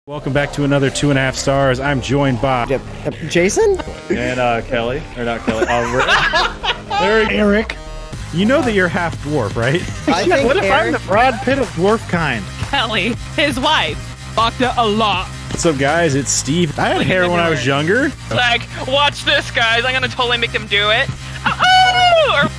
Welcome back to another 2.5 stars. I'm joined by Jason and Kelly, or not Kelly, Erik. You know that you're half dwarf, right? I think What if I'm Erik, the Brad Pitt of dwarf kind? Kelly, his wife, fucked it a lot. What's up, guys? It's Steve. I had hair when I was younger. Like, watch this, guys. I'm gonna totally make them do it. Oh!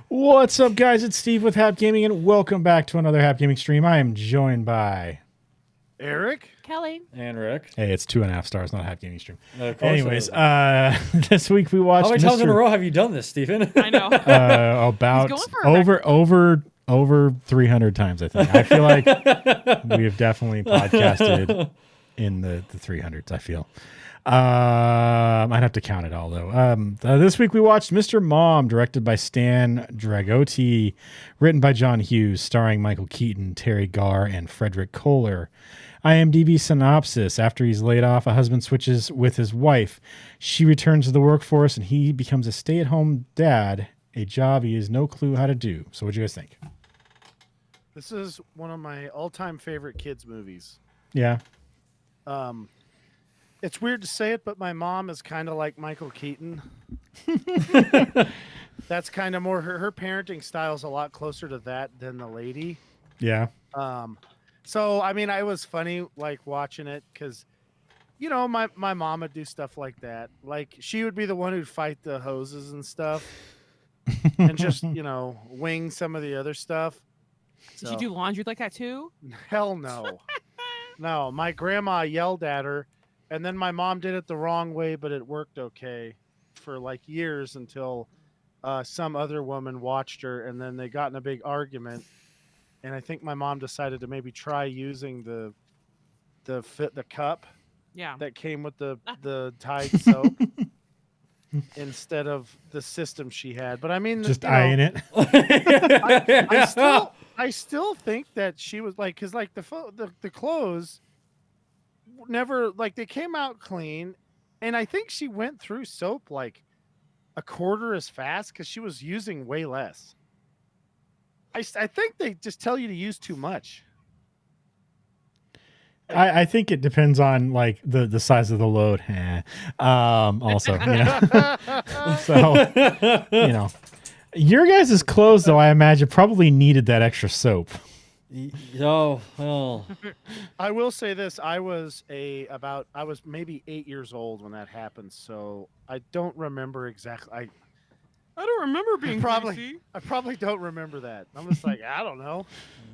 What's up, guys? It's Steve with Hap Gaming, and welcome back to another Hap Gaming stream. I am joined by Erik? Kelly. and Rick. Hey, it's 2.5 stars, not a Hap Gaming stream. Of course Anyways, it is. this week we watched How many times in a row have you done this, Stephen? I know. about He's going for a over 300 times, I think. I feel like we have definitely podcasted in the 300s, I feel. I'd have to count it all, though. This week we watched Mr. Mom, directed by Stan Dragotti, written by John Hughes, starring Michael Keaton, Terry Garr, and Frederick Kohler. IMDb synopsis: after he's laid off, a husband switches with his wife. She returns to the workforce, and he becomes a stay-at-home dad, a job he has no clue how to do. So what do you guys think? This is one of my all-time favorite kids movies. Yeah. It's weird to say it, but my mom is kind of like Michael Keaton. That's kind of more her parenting style is a lot closer to that than the lady. Yeah. So I mean, it was funny like watching it because, you know, my mom would do stuff like that. Like she would be the one who'd fight the hoses and stuff, and just wing some of the other stuff. Did you do laundry like that too? Hell no. No, my grandma yelled at her, and then my mom did it the wrong way, but it worked okay for like years until some other woman watched her, and then they got in a big argument. And I think my mom decided to maybe try using the cup Yeah. that came with the Tide soap instead of the system she had. But I mean, Just eyeing it. I still think that she was like, because like the clothes never, like, they came out clean, and I think she went through soap like a quarter as fast because she was using way less. I think they just tell you to use too much. I think it depends on like the size of the load. Also, so your guys' clothes, though, I imagine probably needed that extra soap. Oh, well. I will say this: I was maybe 8 years old when that happened, so I don't remember exactly. I don't remember being I probably don't remember that. I'm just like, I don't know.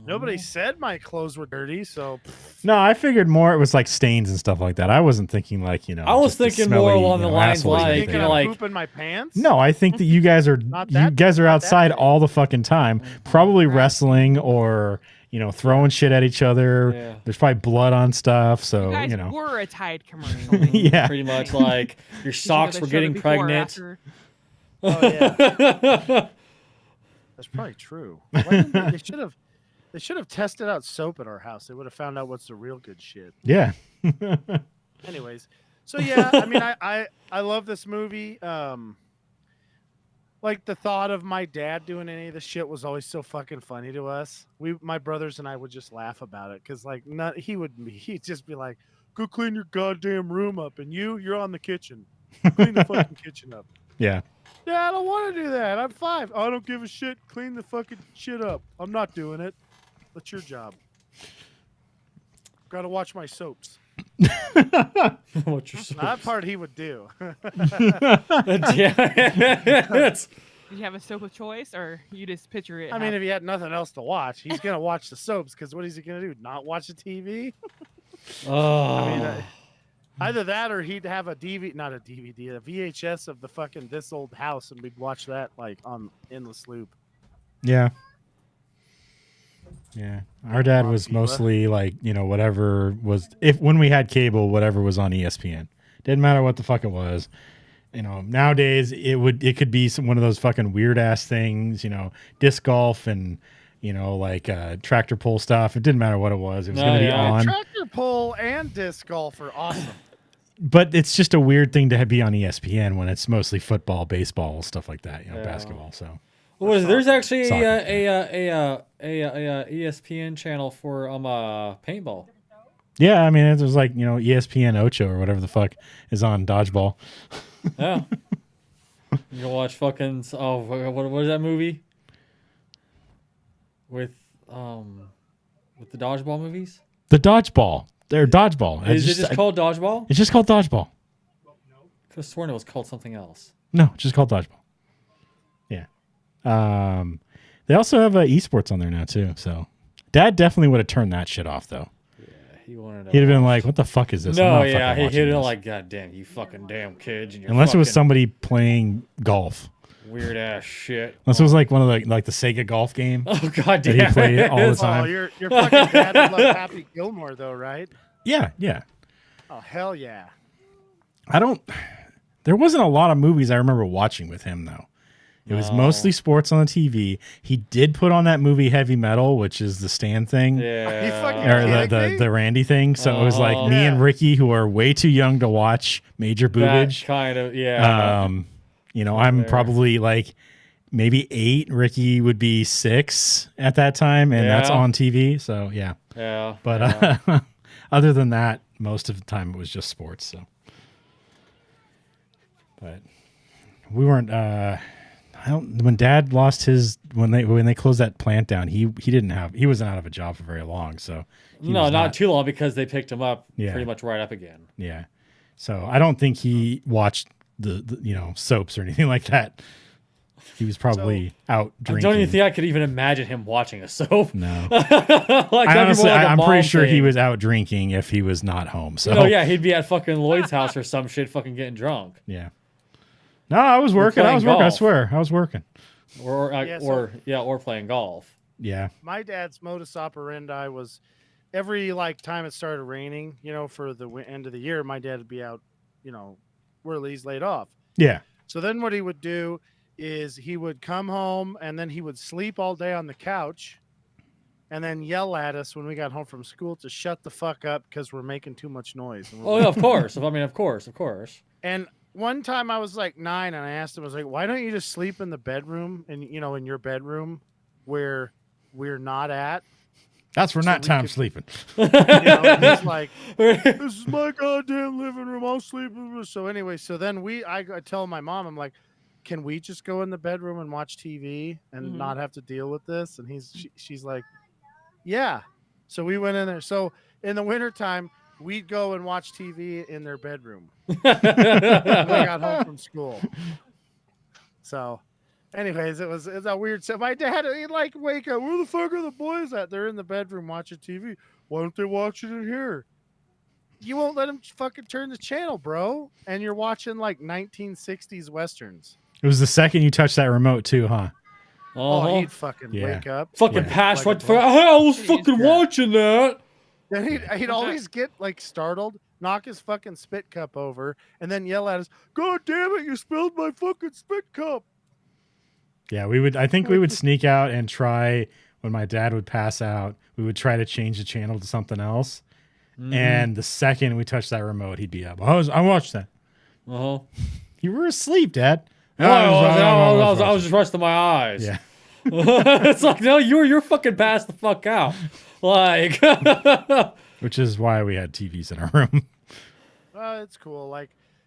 Nobody said my clothes were dirty, so. No, I figured more it was like stains and stuff like that. I wasn't thinking like I was just thinking smelly, more along the lines assholes or like, anything. Thinking like- poop in my pants? No, I think that you guys are outside bad. all the fucking time, probably wrestling or throwing shit at each other. Yeah. There's probably blood on stuff, so You guys were a Tide commercial. yeah. Pretty much like your socks were getting pregnant. Oh yeah. That's probably true. Why didn't they should have tested out soap at our house. They would have found out what's the real good shit. Yeah. Anyways, so yeah, I mean, I love this movie. Like the thought of my dad doing any of this shit was always so fucking funny to us. My brothers and I would just laugh about it because like he'd just be like, "Go clean your goddamn room up," and you're on the kitchen, clean the fucking kitchen up. Yeah. Yeah, I don't want to do that. I'm 5. I don't give a shit. Clean the fucking shit up. I'm not doing it. That's your job. Got to watch my soaps. What's your That part he would do. Did Did you have a soap of choice, or you just picture it? I mean, if he had nothing else to watch, he's going to watch the soaps because what is he going to do? Not watch the TV? Oh. I mean, either that or he'd have a VHS of the fucking This Old House, and we'd watch that like on endless loop. Yeah. Yeah. Our dad was Diva. mostly like, whatever was, when we had cable, whatever was on ESPN. Didn't matter what the fuck it was. Nowadays it could be one of those fucking weird ass things, disc golf and, like tractor pull stuff. It didn't matter what it was. It was going to be on. Tractor pull and disc golf are awesome. But it's just a weird thing to be on ESPN when it's mostly football, baseball, stuff like that, basketball. So What is? There's actually Soccer, a ESPN channel for paintball. Yeah, I mean, it was like, ESPN Ocho or whatever the fuck is on dodgeball. Yeah. You can watch fucking what is that movie? With the dodgeball movies? The dodgeball. They're dodgeball. Is it just called dodgeball? It's just called dodgeball. Could have sworn it was called something else. No, it's just called dodgeball. Yeah. They also have esports on there now too. So Dad definitely would have turned that shit off though. He wanted to He'd have been like, "What the fuck is this?" I'm No, not yeah, fucking he watching hit it this." like, God damn, you fucking damn kids. And your Unless it was fucking somebody playing golf. weird ass shit. Unless it was like one of the the Sega golf game Oh god that damn he played all the Oh, time. your fucking dad would love Happy Gilmore though, right? Yeah, yeah. Oh hell yeah. There wasn't a lot of movies I remember watching with him though. It was mostly sports on the TV. He did put on that movie Heavy Metal, which is the Stan thing. Yeah. You fucking Or kidding me? the Randy thing. So it was like me Yeah. and Ricky, who are way too young to watch major That boobage. kind of yeah. I'm probably like maybe 8. Ricky would be 6 at that time, and that's Yeah. on TV. So yeah. Yeah. But other than that, most of the time it was just sports. So, but we weren't. When Dad lost his when they closed that plant down, he wasn't out of a job for very long. So he No, was not too long because they picked him up Yeah. pretty much right up again. Yeah. So I don't think he watched the soaps or anything like that. He was probably out I drinking. don't even think I could even imagine him watching a soap. No. Like, that'd be more like a I'm pretty mom sure he thing. was out drinking if he was not home. So Oh yeah, he'd be at fucking Lloyd's house or some shit, fucking getting drunk, yeah. No, I was working. I playing was working. I golf. swear, I was working. or Yeah, or playing golf. Yeah. My dad's modus operandi was every time it started raining, for the end of the year, my dad would be out, where he's laid off. Yeah. So then what he would do is he would come home and then he would sleep all day on the couch and then yell at us when we got home from school to shut the fuck up because we're making too much noise. And Oh yeah, of course. I mean, of course. And one time I was like 9 and I asked him, I was like, why don't you just sleep in the bedroom and, in your bedroom where we're not at? That's for So nighttime we could- sleeping. And he's like, this is my goddamn living room. I'll sleep in this. So anyway, so then I tell my mom, I'm like, can we just go in the bedroom and watch TV and not have to deal with this? And she's like, yeah. So we went in there. So in the wintertime, we'd go and watch TV in their bedroom when I got home from school. So anyways, it's a weird. So my dad, he'd wake up. Where the fuck are the boys at? They're in the bedroom watching TV. Why don't they watch it in here? You won't let them fucking turn the channel, bro. And you're watching 1960s westerns. It was the second you touched that remote too, huh? Oh, he'd fucking Yeah. wake up. fucking Yeah. pass Like right a for. bug. Hey, I was Jeez, fucking yeah. watching that. Then he'd always get startled, knock his fucking spit cup over, and then yell at us, "God damn it, you spilled my fucking spit cup!" Yeah, I think we would sneak out and try when my dad would pass out, we would try to change the channel to something else. And the second we touched that remote, he'd be up. I watched that. Uh-huh. You were asleep, Dad. I was just resting my eyes. Yeah. It's like, no, you're fucking passed the fuck out. Like, Which is why we had TVs in our room. It's cool.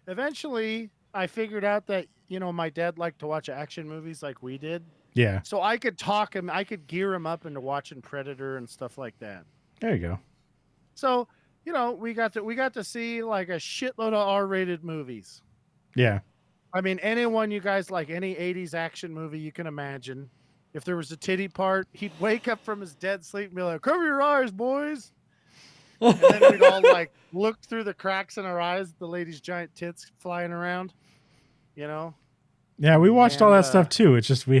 Eventually, I figured out that my dad liked to watch action movies like we did, Yeah. so I could talk him. I could gear him up into watching Predator and stuff like that. There you go. So we got to see a shitload of R-rated movies. Yeah. I mean, anyone you guys like, any 80s action movie you can imagine. If there was a titty part, he'd wake up from his dead sleep and be like, "Cover your eyes, boys." And then we'd all look through the cracks in our eyes, the lady's giant tits flying around, Yeah, we watched all And, that stuff too. It's just we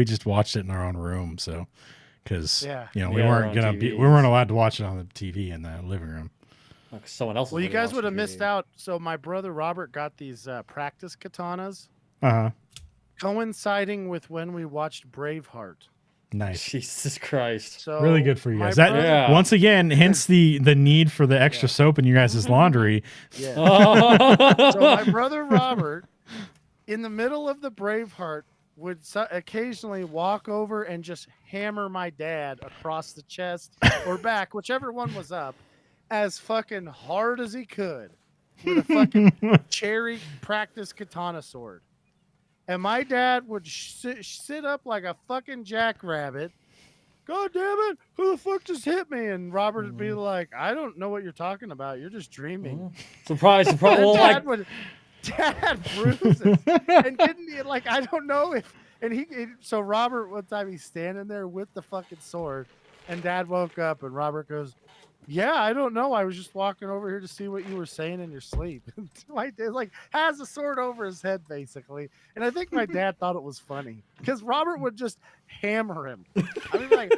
just watched it in our own room, so because Yeah. we Yeah, weren't our own we TVs. weren't allowed to watch it on the TV in the living room. like someone else. Well, you guys would have missed out. So my brother Robert got these practice katanas Uh-huh. coinciding with when we watched Braveheart. Nice. Jesus Christ. So Really good for you my guys. That brother- Yeah. once again, hence the need for the extra soap in you guys' laundry. Yeah. So my brother Robert, in the middle of the Braveheart would occasionally walk over and just hammer my dad across the chest or back, whichever one was up, as fucking hard as he could with a fucking cherry practice katana sword. And my dad would sit up like a fucking jackrabbit. God damn it! Who the fuck just hit me? And Robert would be like, I don't know what you're talking about. You're just dreaming. Surprise! And Well, Dad would, Dad bruises, and didn't he, like, I don't know if, and so Robert one time he's standing there with the fucking sword, and Dad woke up and Robert goes, yeah, I don't know. I was just walking over here to see what you were saying in your sleep. My dad like has the sword over his head basically, and I think my dad thought it was funny because Robert would just hammer him. I mean, like,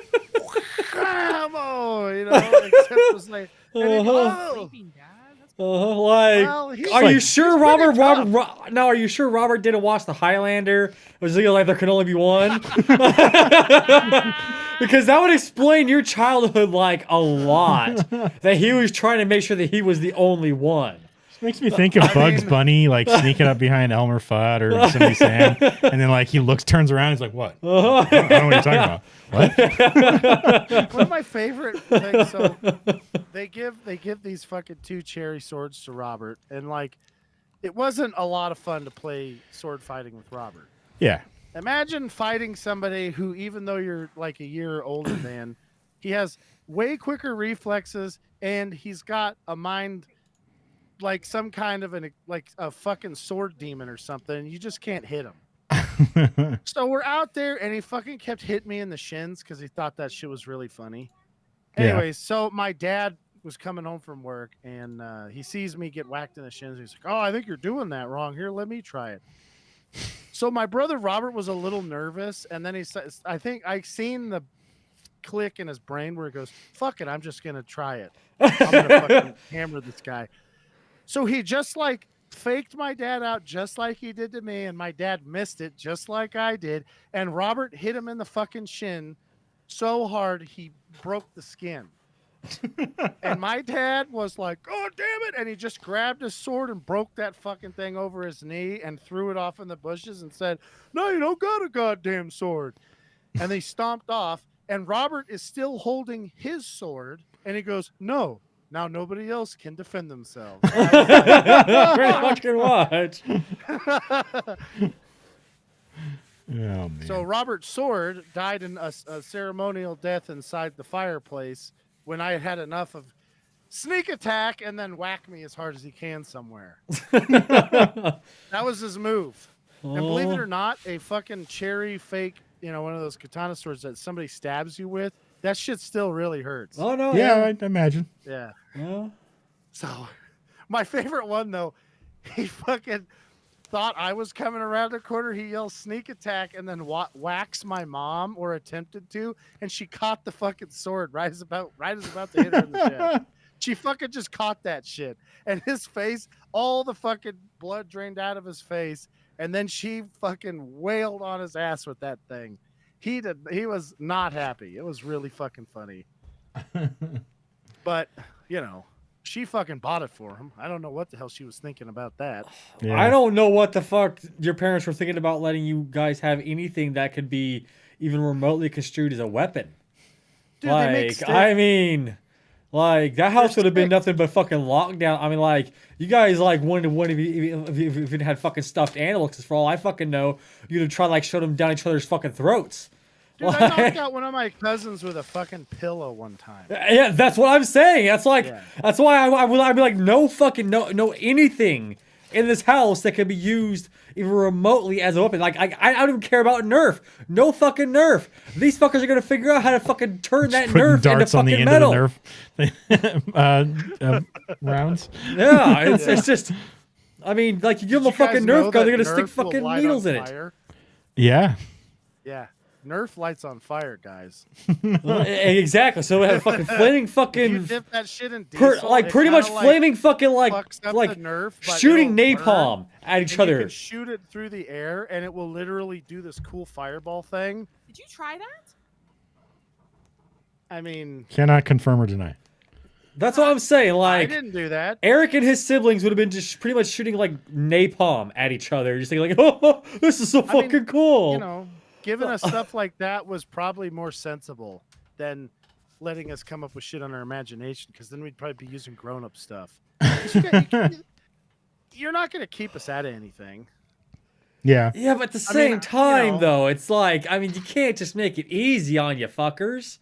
Rambo, you know, except it was like, and he'd go, oh. Sleeping dad. That's like, Well, he's are like- you sure he's Robert? pretty tough. Now, are you sure Robert didn't watch The Highlander? It was like there can only be one. Because that would explain your childhood like a lot. That he was trying to make sure that he was the only one. Makes me think of Bugs Bunny like sneaking up behind Elmer Fudd or Yosemite Sam, and then like he turns around, he's like, "What? I don't know what you're talking about." What? One of my favorite things. So they give these fucking 2 cherry swords to Robert, and like, it wasn't a lot of fun to play sword fighting with Robert. Yeah. Imagine fighting somebody who, even though you're like a year older than, he has way quicker reflexes, and he's got a mind like some kind of like a fucking sword demon or something. You just can't hit him. So we're out there, and he fucking kept hitting me in the shins because he thought that shit was really funny. Yeah. Anyways, so my dad was coming home from work, and he sees me get whacked in the shins. He's like, "Oh, I think you're doing that wrong. Here, let me try it." So my brother Robert was a little nervous, and then he says, I think I seen the click in his brain where he goes, "Fuck it, I'm just gonna try it. I'm gonna fucking hammer this guy." So he just like faked my dad out just like he did to me, and my dad missed it just like I did, and Robert hit him in the fucking shin so hard he broke the skin. And my dad was like, "Oh, damn it." And he just grabbed his sword and broke that fucking thing over his knee and threw it off in the bushes and said, "No, you don't got a goddamn sword." And they stomped off, and Robert is still holding his sword, and he goes, "No, now nobody else can defend themselves." Pretty much can watch. Oh, man. So Robert's sword died in a ceremonial death inside the fireplace when I had enough of sneak attack and then whack me as hard as he can somewhere. That was his move. And believe it or not, a fucking cherry fake, you know, one of those katana swords that somebody stabs you with, that shit still really hurts. Oh no! yeah, I imagine. Yeah. Yeah. So my favorite one though, he fucking thought I was coming around the corner. He yells sneak attack and then whacks my mom, or attempted to, and she caught the fucking sword right as about to hit her in the chest. She fucking just caught that shit, and his face, all the fucking blood drained out of his face, and then she fucking wailed on his ass with that thing. He was not happy. It was really fucking funny. But you know, she fucking bought it for him. I don't know what the hell she was thinking about that. Yeah. I don't know what the fuck your parents were thinking about letting you guys have anything that could be even remotely construed as a weapon. Dude, they make Like, stick- I mean, like that house would have been stick. nothing but fucking lockdown. I mean, like you guys like wanted if you had fucking stuffed animals. Because for all I fucking know, you'd have tried like shove them down each other's fucking throats. Dude, I knocked out one of my cousins with a fucking pillow one time. Yeah, that's what I'm saying. That's like, Yeah. that's why I'd be like, no fucking, no anything in this house that could be used even remotely as a weapon. Like, I don't even care about Nerf. No fucking Nerf. These fuckers are gonna figure out how to fucking turn that Putting Nerf into darts on the fucking end metal. of the Nerf rounds. Yeah, it's just, I mean, like you give them a Did you guys fucking know Nerf gun, that they're gonna stick Nerf will fucking light needles on in it. fire? Yeah. Yeah. Nerf lights on fire, guys. Exactly. So we have fucking flaming If you fucking, dip that shit in diesel, like it pretty much kinda, flaming fucking fucks up like the Nerf, but shooting it'll burn, napalm at each and you other. can shoot it through the air, and it will literally do this cool fireball thing. Did you try that? I mean, Cannot confirm or deny. That's what I'm saying. I Like, didn't do that. Eric and his siblings would have been just pretty much shooting like napalm at each other, just thinking like, "Oh, this is so I mean, fucking cool." You know, giving us stuff like that was probably more sensible than letting us come up with shit on our imagination, because then we'd probably be using grown-up stuff. 'Cause you're not going to keep us out of anything. Yeah. Yeah, but at the I mean, same time, you know- though, it's like, I mean, you can't just make it easy on you fuckers.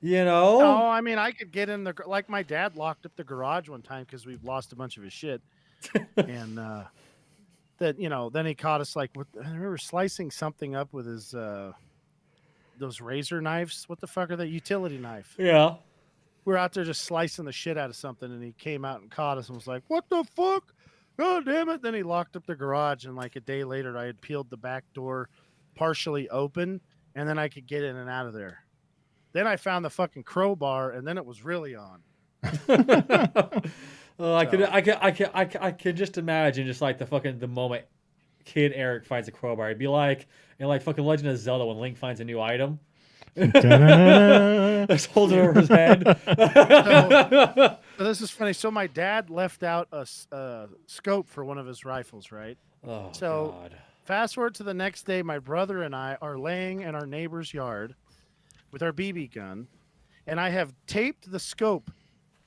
You know? Oh, I mean, I could get in the like my dad locked up the garage one time because we've lost a bunch of his shit, and that then he caught us like I remember slicing something up with his those razor knives. What the fuck are they? Utility knife. Yeah. We were out there just slicing the shit out of something, and he came out and caught us and was like, "What the fuck? God damn it!" Then he locked up the garage, and like a day later, I had peeled the back door partially open, and then I could get in and out of there. Then I found the fucking crowbar, and then it was really on. I could just imagine just like the moment kid Eric finds a crowbar. It'd be like in like fucking Legend of Zelda when Link finds a new item. Just holds it over his head. So this is funny. So my dad left out a scope for one of his rifles, right? Oh, So God. fast forward to the next day, my brother and I are laying in our neighbor's yard with our BB gun, and I have taped the scope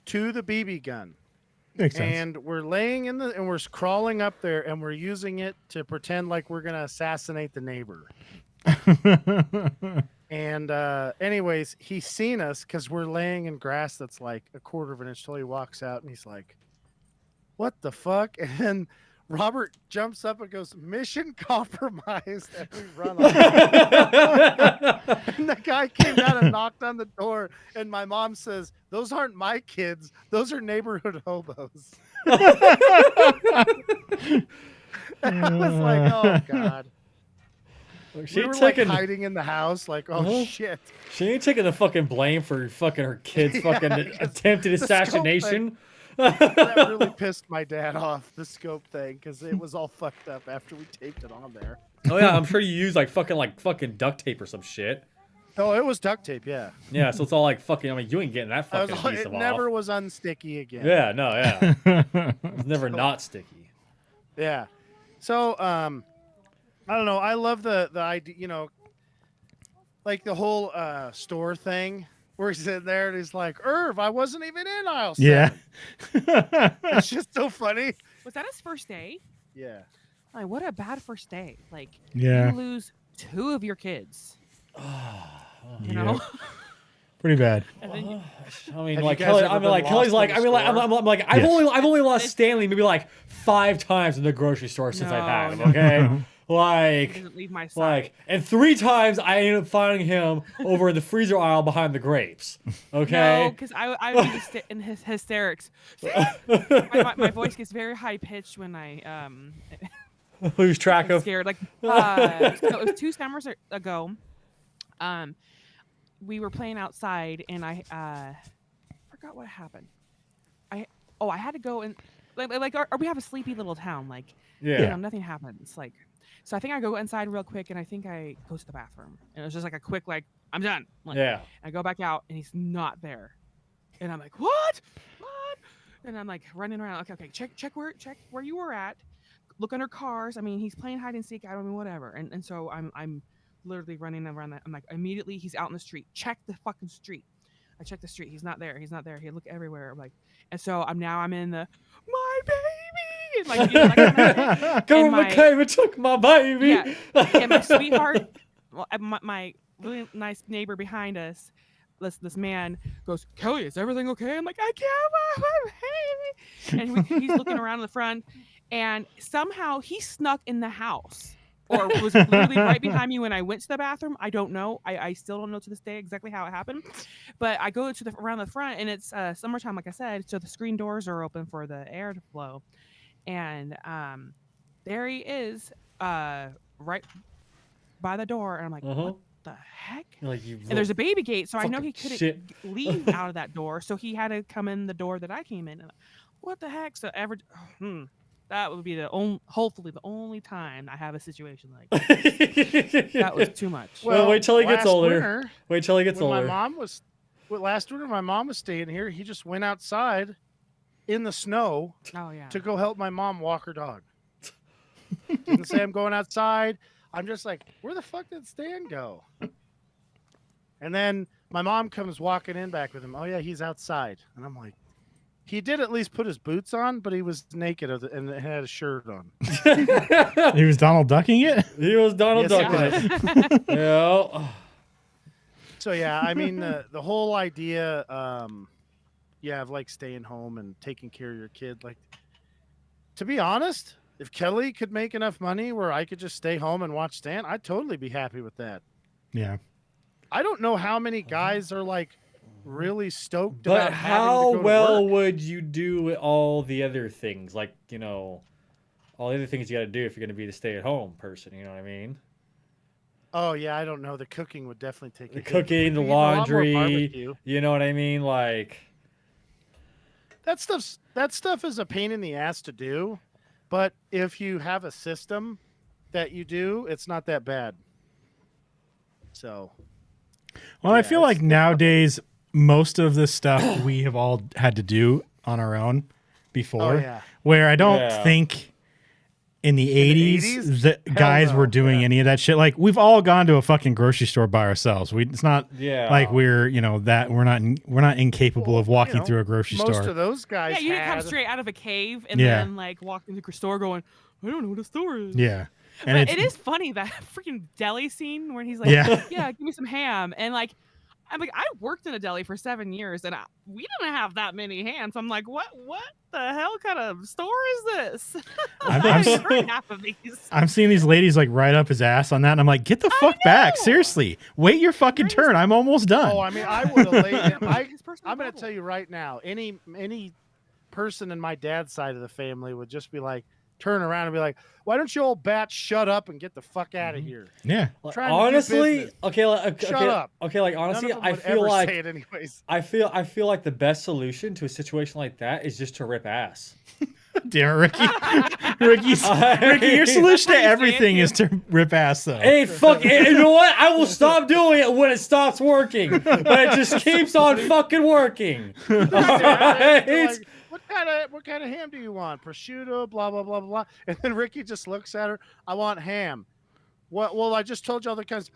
to the BB gun. Makes sense. And we're laying and we're crawling up there, and we're using it to pretend like we're gonna assassinate the neighbor. And anyways, he's seen us because we're laying in grass that's like a quarter of an inch tall. He walks out and he's like, "What the fuck?" And then Robert jumps up and goes, "Mission compromised," and we run off. And the guy came out and knocked on the door, and my mom says, "Those aren't my kids. Those are neighborhood hobos." And I was like, "Oh God." She We were ain't like taking hiding in the house, like, "Oh shit." she ain't taking the fucking blame for fucking her kid's fucking attempted the scope assassination. That really pissed my dad off, the scope thing, because it was all fucked up after we taped it on there. Oh yeah, I'm sure you use like fucking duct tape or some shit. Oh, it was duct tape, yeah. Yeah, so it's all like fucking. I mean, you ain't getting that I was fucking like, adhesive it off. never was unsticky again. Yeah, no, yeah. It's never not sticky. Yeah. So, I don't know. I love the idea, like the whole store thing where he's in there and he's like, "Irv, I wasn't even in aisle 7." Yeah. It's just so funny. Was that his first day? Yeah. Like, what a bad first day. Like, Yeah. you lose 2 of your kids. You Yeah. know? Pretty bad. And then you, I mean, Have like you guys Kelly, ever I mean, been like Kelly's lost like, in I a mean, like, store? I'm like, I've Yes. only lost Stanley maybe like 5 times in the grocery store since I've had him. No. Okay, like. doesn't leave my side. Like, and 3 times I ended up finding him over in the freezer aisle behind the grapes. No, Okay. because I would be in his hysterics. my voice gets very high pitched when I Lose track get of. scared. Like so it was 2 summers ago. We were playing outside, and I forgot what happened. I had to go and we have a sleepy little town. Like Yeah. nothing happens. Like so I think I go inside real quick, and I think I go to the bathroom, and it was just like a quick like I'm done. Like, Yeah. I go back out, and he's not there, and I'm like, what? And I'm like running around. Okay, check where you were at. Look under cars. I mean, he's playing hide and seek. I don't know, whatever. And so I'm literally running around that. I'm like, immediately he's out in the street. Check the fucking street. I check the street. He's not there. He look everywhere. I'm like, and so I'm in the my baby. And like, Government came and took my baby. yeah. And my sweetheart, well, my really nice neighbor behind us, this man goes, "Kelly, is everything okay?" I'm like, "I can't, my baby." And he's looking around the front, and somehow he snuck in the house, or was literally right behind me when I went to the bathroom. I don't know. I still don't know to this day exactly how it happened. But I go to around the front, and it's summertime, like I said, so the screen doors are open for the air to flow, and there he is, right by the door, and I'm like, what the heck? Like you. And there's a baby gate, so I know he fucking couldn't shit. leave out of that door, so he had to come in the door that I came in. And what the heck? So that would be hopefully the only time I have a situation like that. That was too much. Well, wait till he gets last older. winter, Wait till he gets when older. my mom was last winter my mom was staying here. He just went outside in the snow Oh yeah. to go help my mom walk her dog. Didn't say I'm going outside. I'm just like, where the fuck did Stan go? And then my mom comes walking in back with him. Oh yeah, he's outside. And I'm like, he did at least put his boots on, but he was naked and had a shirt on. He was Donald Ducking it. He was Donald Yes, he Ducking it. Yeah. So yeah, I mean the whole idea, of like staying home and taking care of your kid. Like, to be honest, if Kelly could make enough money where I could just stay home and watch Stan, I'd totally be happy with that. Yeah. I don't know how many guys are like really stoked But about how having to go well to work. would you do with all the other things? Like, all the other things you got to do if you're going to be the stay-at-home person. You know what I mean? Oh yeah, I don't know. The cooking would definitely take The a hit. cooking, the We'd eat a lot more laundry. barbecue. You know what I mean? Like, That stuff is a pain in the ass to do, but if you have a system that you do, it's not that bad. So Well, I Yeah, feel like it's- nowadays most of this stuff we have all had to do on our own before. Oh, yeah. Where I don't Yeah. think in the 80s 80s? that Hell guys no, were doing yeah. any of that shit. Like we've all gone to a fucking grocery store by ourselves. It's not Yeah. like we're we're not incapable of walking through a grocery most store. of those guys Yeah, you didn't come had- straight out of a cave and Yeah. then like walk into the store going, I don't know what a store is. Yeah. And But it's, it is funny that freaking deli scene where he's like, Yeah. yeah, give me some ham. And like, I'm like, I worked in a deli for 7 years and we didn't have that many hams. I'm like, what the hell kind of store is this? I'm I've s- heard half of these. I'm seeing these ladies like ride up his ass on that, and I'm like, get the fuck back. know. Seriously. Wait your fucking Right. turn. I'm almost done. Oh, I mean, I would have laid him. His personal I'm going to bubble. tell you right now, any person in my dad's side of the family would just be like, turn around and be like, why don't you old bat shut up and get the fuck out of here? Yeah. Trying to do honestly, business. okay, Shut okay, up. okay. Like None honestly, of them I would feel ever like say it anyways. I feel like the best solution to a situation like that is just to rip ass. Damn it, Ricky. Ricky, your solution to How you say it, everything too. is to rip ass, though. Hey, fuck! You know what? I will stop doing it when it stops working, but it just keeps on fucking working. They're Alright? like, what kind of ham do you want? Prosciutto, blah blah blah blah. And then Ricky just looks at her. I want ham. What? Well, I just told you all the kinds.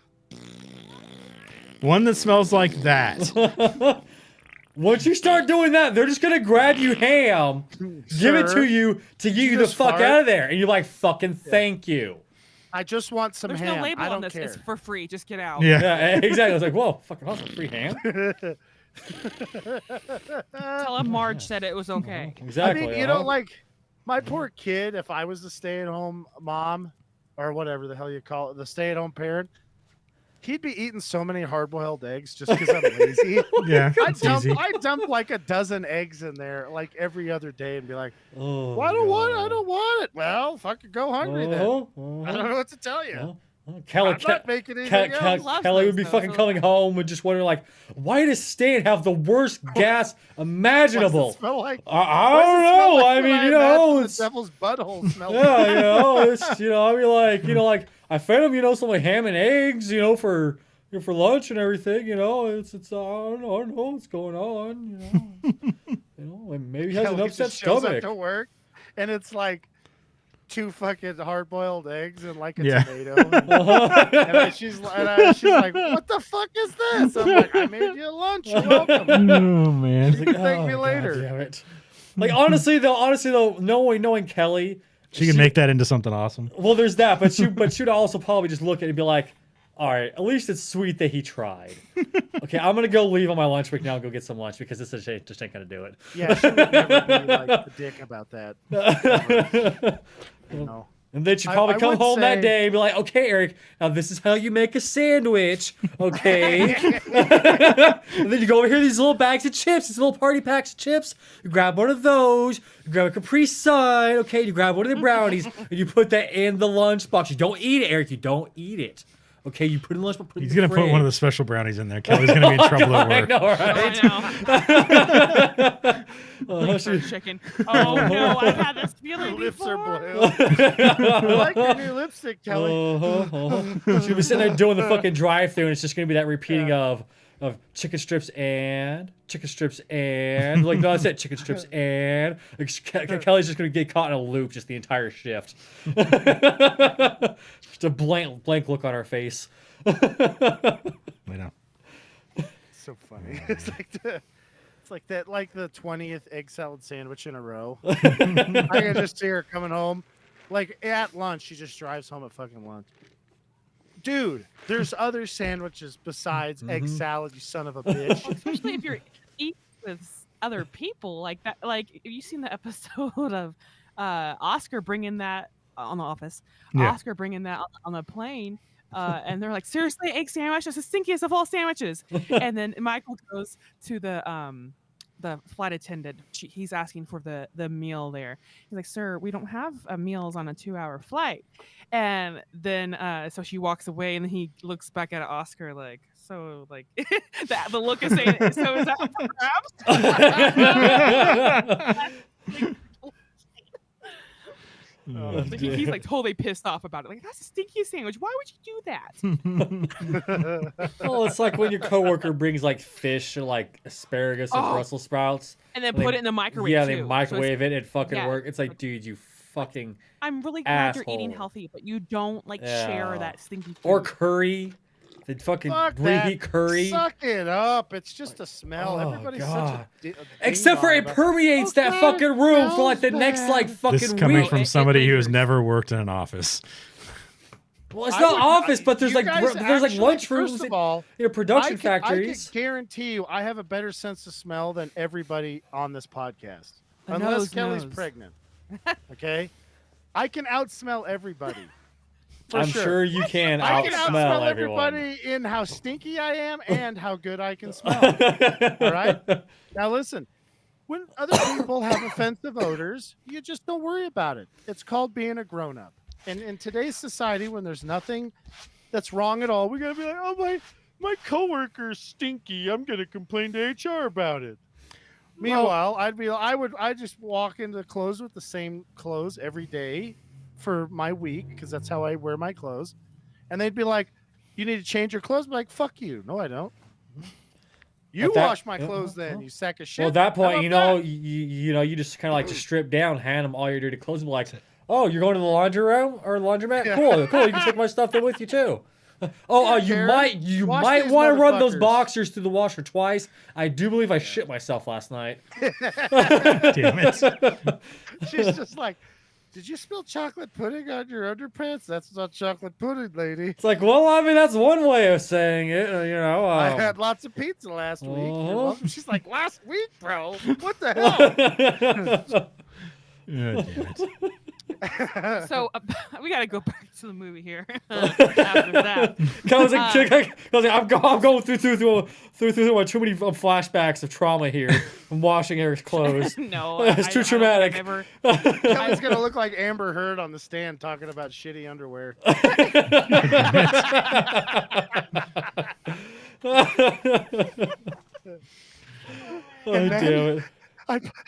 One that smells like that. Once you start doing that, they're just gonna grab you ham, give it to Sir, you to get you the just fuck fart? out of there, and you're like, "Fucking thank you." I just want some There's ham. no label I on don't this. care. It's for free. Just get out. Yeah. Yeah, exactly. I was like, "Whoa, fucking awesome, free ham." Tell him Marge said it was okay. Exactly. I mean, you know, like my poor kid. If I was the stay-at-home mom, or whatever the hell you call it, the stay-at-home parent, he'd be eating so many hard-boiled eggs just because I'm lazy. Yeah. It's easy. I'd dump like a dozen eggs in there like every other day and be like, oh, well, I don't want it. Well, fucking go hungry then. Uh-huh, I don't know what to tell you. uh-huh. Kelly, I'm not making anything else. Loves Kelly those would be though, fucking so- coming home and just wondering, like, why does Stan have the worst gas imaginable? What's it smell like? I Why does don't it smell know. like I what mean, you imagine know, the it's, devil's butthole smells. yeah, you know, it's, you know, I mean, like, I fed him, you know, some like ham and eggs, you know, for lunch and everything, you know, it's, I don't know what's going on, you know, and maybe he has an Kelly upset just shows up stomach. to work, and it's like 2 fucking hard-boiled eggs and like a Yeah. tomato. And she's like, "What the fuck is this?" I'm like, "I made you lunch. You're welcome." No, man. You can thank me God later. damn it. Like honestly though, knowing Kelly, She can make that into something awesome. well, there's that, but she'd also probably just look at it and be like, all right, at least it's sweet that he tried. Okay, I'm gonna go leave on my lunch break now and go get some lunch because this just ain't gonna do it. Yeah, she would never be like the dick about that. You know. And then she'd I probably come would home that say- day and be like, okay, Eric, now this is how you make a sandwich, okay? And then you go over here, these little bags of chips, these little party packs of chips. You grab one of those, you grab a Capri Sun, okay? You grab one of the brownies, and you put that in the lunchbox. You don't eat it, Eric. You don't eat it. Okay, you put it in the lunchbox. Put it He's in the going to put one of the fridge. special brownies in there. Kelly's going to be in trouble at I work. know, I right? know. Fried chicken. Oh no, I've had this Her feeling lips are before. blue. I like your new lipstick, Kelly. She'll be sitting there doing the fucking drive-through, and it's just gonna be that repeating of of chicken strips and like no, that's it, chicken strips and like, Kelly's just gonna get caught in a loop just the entire shift. Just a blank look on her face. I know. So funny. It's like the 20th egg salad sandwich in a row. I can just see her coming home. Like at lunch, she just drives home at fucking lunch. Dude, there's other sandwiches besides egg salad, you son of a bitch. Well, especially if you're eating with other people like that. Like, have you seen the episode of Oscar bringing that on The Office? Yeah. Oscar bringing that on the plane. And they're like, seriously, egg sandwich? That's the stinkiest of all sandwiches. And then Michael goes to the flight attendant. He's asking for the meal there. He's like, sir, we don't have meals on a 2-hour flight. And then so she walks away, and then he looks back at Oscar like, so like the look is saying, so is that perhaps? Like, he's like totally pissed off about it. Like, that's a stinky sandwich. Why would you do that? Well, it's like when your coworker brings like fish or like asparagus or Brussels sprouts, and then put it in the microwave. Yeah, too. they microwave it. It fucking yeah. work. It's like, dude, you fucking. I'm really glad asshole. you're eating healthy, but you don't like share that stinky food. Or curry. The fucking reheat curry. Suck it up. It's just a smell. Oh, Everybody's God. such a Except for it permeates that fucking room for like the next like fucking This is coming week. from somebody who has never worked in an office. Well, it's not office, but there's you like guys there's like actually, lunchrooms first in of all, production I factories. can guarantee you I have a better sense of smell than everybody on this podcast. The Unless nose Kelly's knows. pregnant. Okay? I can outsmell everybody. I'm sure you can I can outsmell outsmell everyone. everybody in how stinky I am and how good I can smell. All right? Now listen, when other people have offensive odors, you just don't worry about it. It's called being a grown-up. And in today's society, when there's nothing that's wrong at all, we gotta be like, oh, my coworker's stinky. I'm gonna complain to HR about it. Meanwhile, I'd just walk into clothes with the same clothes every day for my week, because that's how I wear my clothes. And they'd be like, you need to change your clothes? I'm like, fuck you. No, I don't. You wash my clothes then, you sack of shit. Well, at that point, How you about know, that? you just kind of like just strip down, hand them all your dirty clothes, and be like, oh, you're going to the laundry room or laundromat? Yeah. Cool. You can take my stuff there with you too. Oh, you Karen, might wash these want to run those motherfuckers. boxers through the washer twice. I do believe I shit myself last night. Damn it. She's just like, did you spill chocolate pudding on your underpants? That's not chocolate pudding, lady. It's like, well, I mean, that's one way of saying it, you know. I had lots of pizza last week. She's like, last week, bro? What the hell? Oh, damn it. So we got to go back to the movie here. After that, I'm going through too many flashbacks of trauma here. I'm washing Eric's clothes. no, It's too traumatic. Kelly's gonna look like Amber Heard on the stand talking about shitty underwear. Oh, damn it.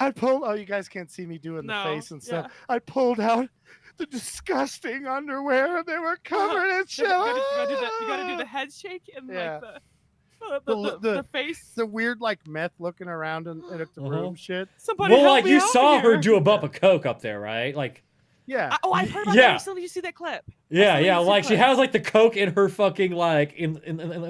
I pulled. Oh, you guys can't see me doing the No, face and stuff. yeah. I pulled out the disgusting underwear, and they were covered in shit. You gotta do the head shake and Yeah. like the face. The weird like meth looking around in the room shit. Somebody Well, help like me you out saw her here. do a bump of coke up there, right? Like, Yeah. I've heard about Yeah. that recently. Did you see that clip? yeah, That's yeah. the Like she clip. has like the coke in her fucking like in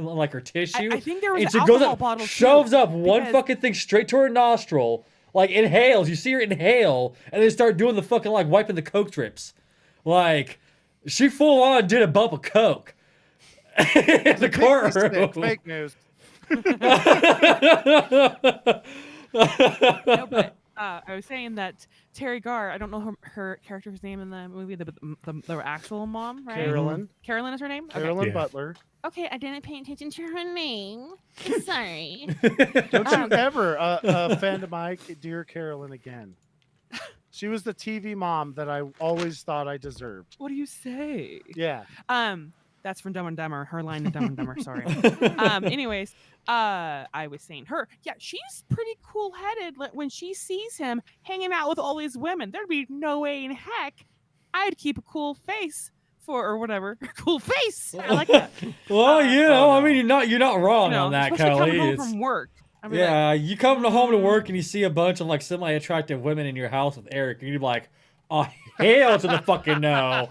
like her tissue. I think there was and an she alcohol goes up, bottle shoves too, up one because- fucking thing straight to her nostril, like inhales. You see her inhale, and then start doing the fucking like wiping the coke drips. Like she full on did a bump of coke in the courtroom. Fake news. No, but I was saying that Terry Garr, I don't know her character's name in the movie, the actual mom, right? Carolyn. Carolyn is her name? Okay. Carolyn Yeah. Butler. Okay, I didn't pay attention to her name. Sorry. Don't you ever offend my dear Carolyn again. She was the TV mom that I always thought I deserved. What do you say? Yeah. That's from Dumb and Dumber. Her line in Dumb and Dumber. Sorry. Anyways, I was saying her. Yeah, she's pretty cool-headed. When she sees him hanging out with all these women, there'd be no way in heck I'd keep a cool face for or whatever. Cool face. I like that. Well, you know, oh, I no. mean, you're not wrong You know, on that, especially Kelly. coming home It's- from work. I'd be like, yeah, you come home to work and you see a bunch of like semi-attractive women in your house with Eric, and you're like, oh hell to the fucking no.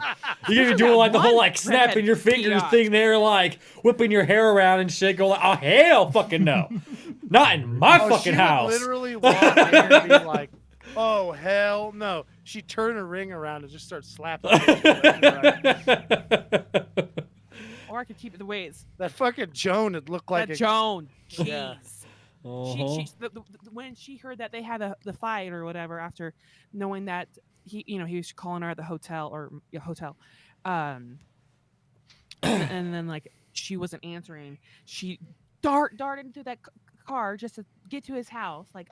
You're gonna be doing like the whole like snapping your fingers thing there, like whipping your hair around and shit, going like, oh hell fucking no. Not in my Oh, fucking she house. would literally walk in and be like, "Oh hell no!" She'd turn her ring around and just start slapping. or I could keep it the way it's. That fucking Joan would look like That a Joan. Jeez. Yeah. Uh-huh. When she heard that they had the fight or whatever, after knowing that he was calling her at the hotel and then like she wasn't answering, she darted into that car just to get to his house. Like,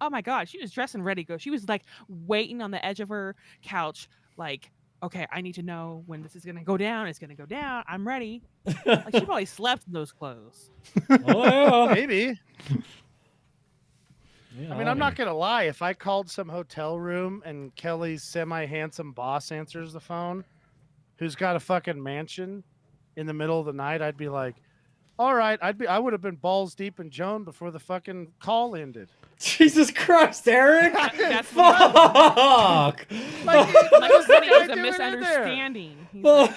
oh my god, she was dressed and ready to go. She was like waiting on the edge of her couch, like, okay, I need to know when this is gonna go down. It's gonna go down. I'm ready. Like, she probably slept in those clothes. Oh, yeah. maybe. Yeah, I mean, I'm not gonna lie. If I called some hotel room and Kelly's semi-handsome boss answers the phone, who's got a fucking mansion in the middle of the night, I'd be like, all right, I would have been balls deep in Joan before the fucking call ended. Jesus Christ, Eric! That's what Fuck! Like, like I said, it was a doing in there? misunderstanding. He's like,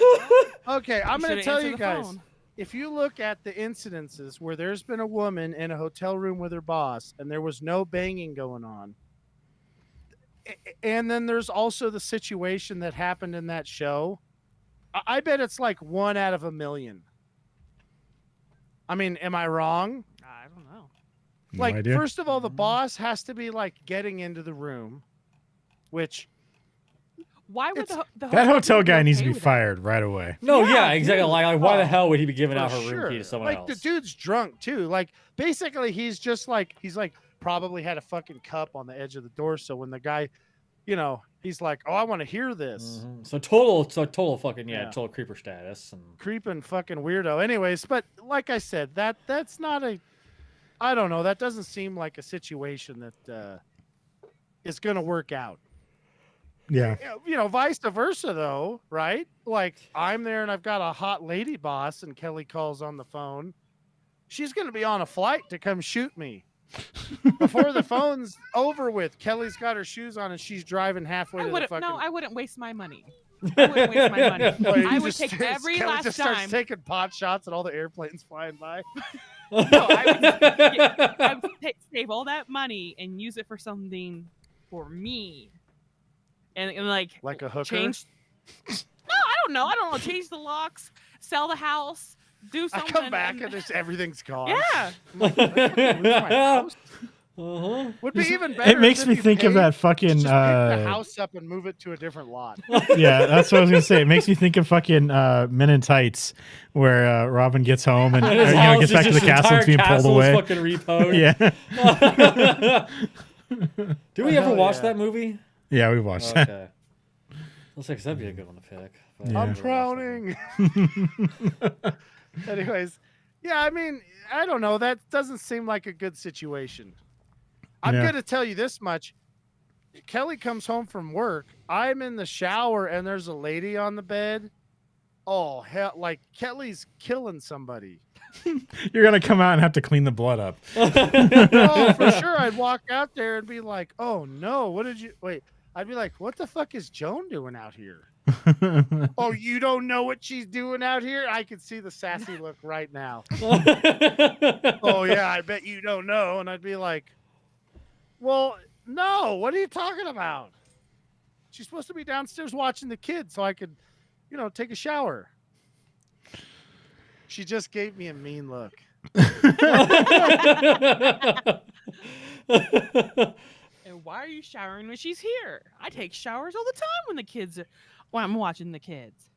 Okay, I'm "You gonna should've tell answered you the guys. phone." If you look at the incidences where there's been a woman in a hotel room with her boss and there was no banging going on, and then there's also the situation that happened in that show, I bet it's like 1 out of 1,000,000. I mean, am I wrong? I don't know. No Like, idea. first of all, the boss has to be like getting into the room, which Why would It's- That hotel people be guy needs to okay be with that? fired right away. No, yeah, Yeah, exactly. dude. Like why the Oh, hell would he be giving for out her room key to someone like else? the dude's drunk too. Like basically he's just like he's like probably had a fucking cup on the edge of the door. So when the guy, he's like, "Oh, I want to hear this." Mhm. So total fucking Yeah. total creeper status. And Creeping fucking weirdo. Anyways, but like I said, that's not a. I don't know. That doesn't seem like a situation that is going to work out. Yeah. Vice versa though, right? Like I'm there and I've got a hot lady boss, and Kelly calls on the phone. She's going to be on a flight to come shoot me. Before the phone's over with, Kelly's got her shoes on and she's driving halfway I to the wouldn't. fucking. No, I wouldn't waste my money. I wouldn't waste my money. Well, you I would just take starts- every Kelly last just starts dime. taking pot shots at all the airplanes flying by. No, I would save all that money and use it for something for me. And like Like a hooker? change. No, I don't know. Change the locks, sell the house, do I something. come back and just everything's gone. yeah. I'm like, "I gotta lose my house?" Uh-huh. Would be even better. It makes if me you think of paid that to fucking just pick the house up and move it to a different lot. yeah, that's what I was gonna say. It makes me think of fucking Men in Tights, where Robin gets home and His house gets is back to the just castle. It's entire being pulled castle is away. fucking repoed. Yeah, Did we Oh, ever hell watch yeah. that movie? yeah, we watched that. Okay. Looks like that'd be a good one to pick. but Yeah. I I'm never watched that drowning. Anyways, yeah, I mean, I don't know. That doesn't seem like a good situation. I'm Yeah. going to tell you this much. Kelly comes home from work. I'm in the shower and there's a lady on the bed. Oh, hell. Like, Kelly's killing somebody. You're gonna come out and have to clean the blood up. Oh, for sure. I'd walk out there and be like, oh, no. What did you. Wait. I'd be like, what the fuck is Joan doing out here? Oh, you don't know what she's doing out here? I can see the sassy look right now. Oh, yeah, I bet you don't know. And I'd be like, well, no, what are you talking about? She's supposed to be downstairs watching the kids so I could, take a shower. She just gave me a mean look. And why are you showering when she's here? I take showers all the time when I'm watching the kids.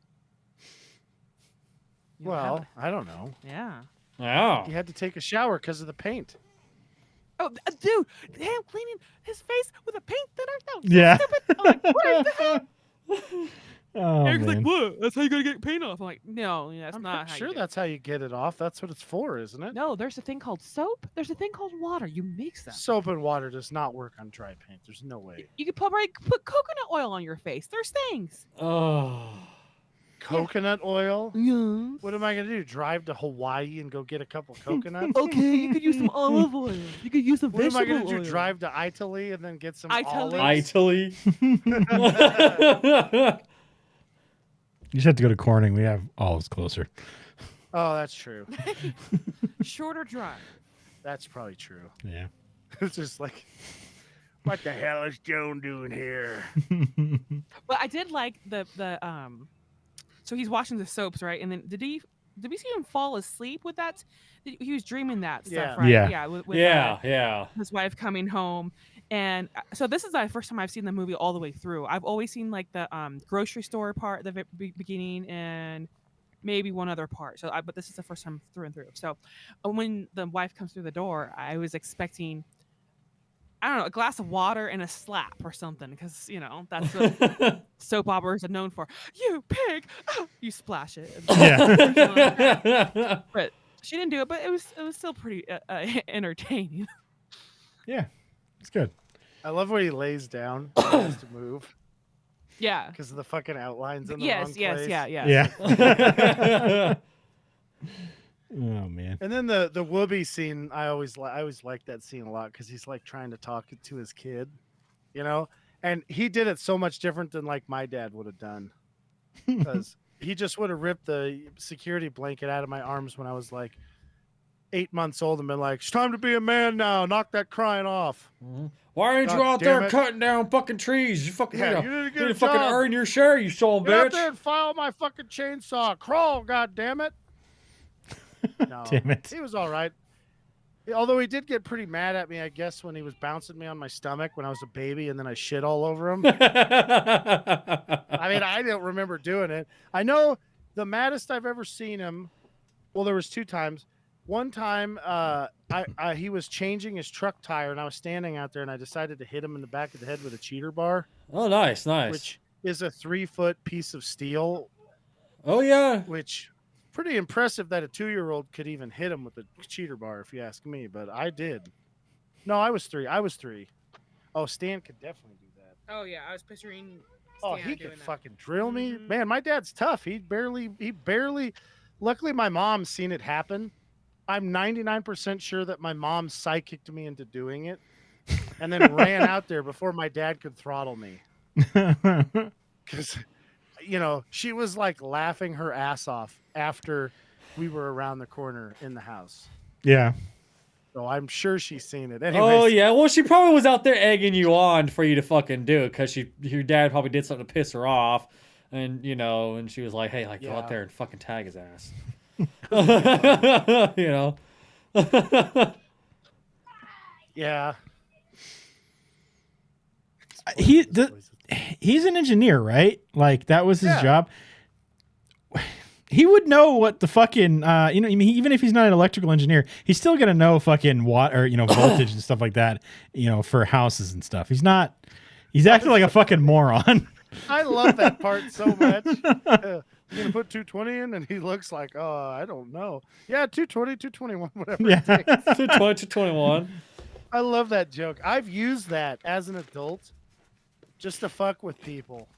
You don't have Well, I don't know. yeah. Wow. He had to take a shower because of the paint. Oh, dude, him cleaning his face with a paint thinner? No, Yeah. stupid. I'm like, what the hell? Oh, Eric's like, man. what? That's how you gotta get paint off. I'm like, no, that's I'm not pretty how sure you do it. that's how you get it off. That's what it's for, isn't it? No, there's a thing called soap. There's a thing called water. You mix them. Soap and water does not work on dry paint. There's no way. You could put coconut oil on your face. There's things. Oh. Coconut oil? Yeah. What am I gonna do? Drive to Hawaii and go get a couple coconuts? Okay, you could use some olive oil. You could use some What am I vegetable gonna do? oil. Drive to Italy and then get some Italy? olives? Italy. You just have to go to Corning. We have olives closer. Oh, that's true. Shorter drive. That's probably true. Yeah. It's just like, what the hell is Joan doing here? But I did like the so he's watching the soaps, right? And then did we see him fall asleep with that? He was dreaming that Yeah. stuff, right? Yeah. With, Yeah. his wife coming home. And so this is the first time I've seen the movie all the way through. I've always seen like the grocery store part, the beginning, and maybe one other part. But this is the first time through and through. So when the wife comes through the door, I was expecting, I don't know, a glass of water and a slap or something, because that's what soap operas are known for. You pig! Oh, you splash it. Yeah. But she didn't do it. But it was still pretty entertaining. Yeah. It's good. I love when he lays down and has to move Yeah. because of the fucking outlines in the wrong Yes. place. Yeah. Yeah. Oh man. And then the Whoopi scene, I always like that scene a lot because he's like trying to talk to his kid, and he did it so much different than like my dad would have done, because he just would have ripped the security blanket out of my arms when I was like 8 months old and been like, "It's time to be a man now. Knock that crying off." Why aren't you God out there damn it. cutting down fucking trees? You fucking Yeah, need you need to to, get a fucking job. earn your share, you son of a Get out there bitch. and file my fucking chainsaw. Crawl, god damn it. No, Damn it. he was all right. Although he did get pretty mad at me, I guess, when he was bouncing me on my stomach when I was a baby and then I shit all over him. I mean, I don't remember doing it. I know the maddest I've ever seen him. Well, there was 2 times. One time, he was changing his truck tire, and I was standing out there, and I decided to hit him in the back of the head with a cheater bar, Oh, nice. which is a 3-foot piece of steel. Oh, yeah. Which pretty impressive that a 2-year-old could even hit him with a cheater bar, if you ask me. But I did. No, I was 3. Oh, Stan could definitely do that. Oh yeah, I was picturing. Oh, he could fucking drill me. Man, my dad's tough. He barely. Luckily, my mom's seen it happen. I'm 99% sure that my mom psychicked me into doing it and then ran out there before my dad could throttle me. Because, she was like laughing her ass off after we were around the corner in the house. Yeah. So I'm sure she's seen it. Anyways, Oh, yeah. Well, she probably was out there egging you on for you to fucking do it because your dad probably did something to piss her off. And, and she was like, hey, go out there and fucking tag his ass. Yeah. He's an engineer, right? Like that was his Yeah. job. He would know what the fucking even if he's not an electrical engineer, he's still gonna know fucking watt or voltage and stuff like that, for houses and stuff. He's acting like a fucking moron. I love that part so much. You're gonna put 220 in, and he looks like, oh, I don't know. Yeah, 220, 221, whatever. Yeah. It takes. 221. I love that joke. I've used that as an adult, just to fuck with people.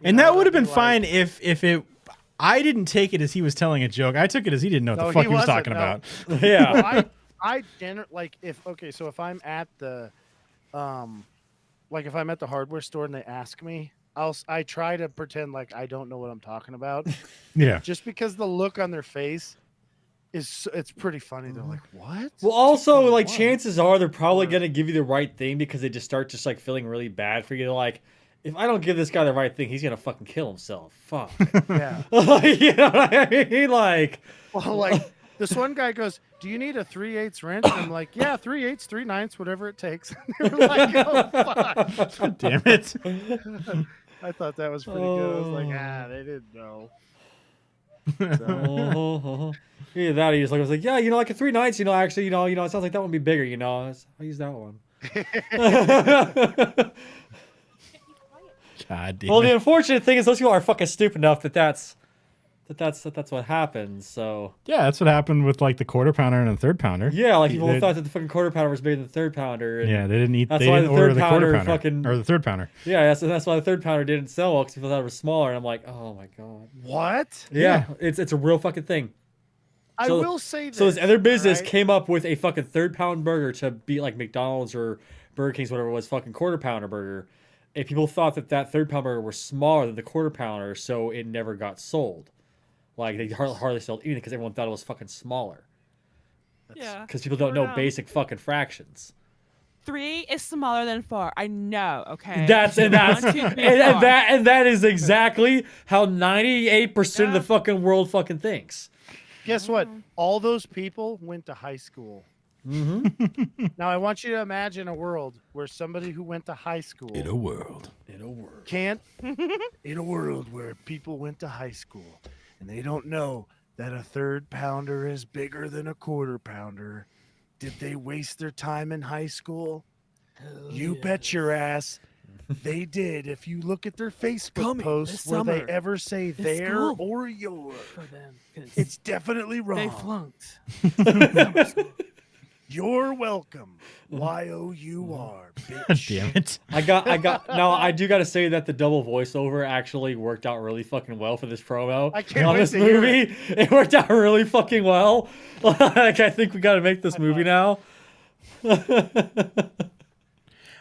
And that would have I'd been be fine like- if it. I didn't take it as he was telling a joke. I took it as he didn't know what No, the fuck he he was wasn't, talking no. about. Yeah. Well, I like if I'm at the if I'm at the hardware store and they ask me, I try to pretend like I don't know what I'm talking about, Yeah. just because the look on their face it's pretty funny. They're like, what? Well, also, 221? chances are they're probably going to give you the right thing because they just start feeling really bad for you. They're like, if I don't give this guy the right thing, he's going to fucking kill himself. Fuck. Yeah. You know what I mean? Like, Well, this one guy goes, "Do you need a 3/8 wrench?" And I'm like, "Yeah, 3/8, 3/9, whatever it takes." They were like, "Oh fuck!" Damn it. I thought that was pretty good. I was like, they didn't know. So, Either that or he's like, I was like, yeah, like a 3/9, actually, it sounds like that one would be bigger, I'll use that one. God damn Well, the it. unfortunate thing is those people are fucking stupid enough that's that's what happens. So Yeah, that's what happened with like the quarter pounder and the third pounder. yeah, like people They- thought that the fucking quarter pounder was bigger than the third pounder. And Yeah, they didn't eat. That's They why didn't the order third the quarter pounder pounder fucking- or the third pounder. yeah, that's why the third pounder didn't sell well because people thought it was smaller. And I'm like, oh my god. What? Yeah, it's a real fucking thing. I So- will say this. So this other business alright? came up with a fucking third pound burger to beat like McDonald's or Burger King's, whatever it was, fucking quarter pounder burger. And people thought that third pound burger was smaller than the quarter pounder, so it never got sold. Like they hardly sold anything because everyone thought it was fucking smaller. Yeah. Because people don't Or, know basic fucking fractions. 3 is smaller than 4. I know. Okay. That's and 1, 2, 3, 4. that is exactly how 98% of the fucking world fucking thinks. Guess what? All those people went to high school. Mm-hmm. Now I want you to imagine a world where somebody who went to high school world. can't in a world where people went to high school and they don't know that a third pounder is bigger than a quarter pounder. Did they waste their time in high school? You bet your ass they did. If you look at their Facebook posts where they ever say their school. or your, For them, 'cause it's definitely they wrong. flunked. You're welcome. Y-O-U-R, bitch. Damn it. I got. Now I do got to say that the double voiceover actually worked out really fucking well for this promo. I can't on wait this to hear movie. It worked out really fucking well. Like I think we got to make this movie now.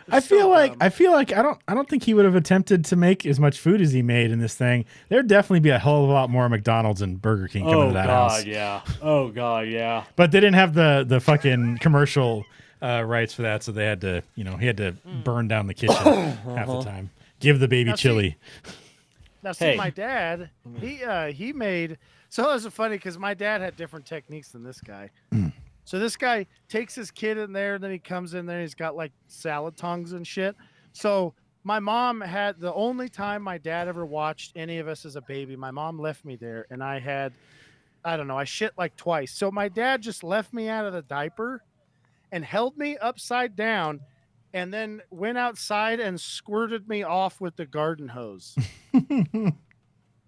I feel like I don't think he would have attempted to make as much food as he made in this thing. There'd definitely be a hell of a lot more McDonald's and Burger King coming to that house. Yeah. Oh god, yeah. But they didn't have the fucking commercial rights for that, so they had to, he had to burn down the kitchen half the time. Give the baby Now, see- chili. Now, see, Hey. my dad, he made. So it was funny because my dad had different techniques than this guy. So this guy takes his kid in there, and then he comes in there. He's got like salad tongs and shit. So my mom had the only time my dad ever watched any of us as a baby. My mom left me there, and I shit like twice. So my dad just left me out of the diaper and held me upside down, and then went outside and squirted me off with the garden hose.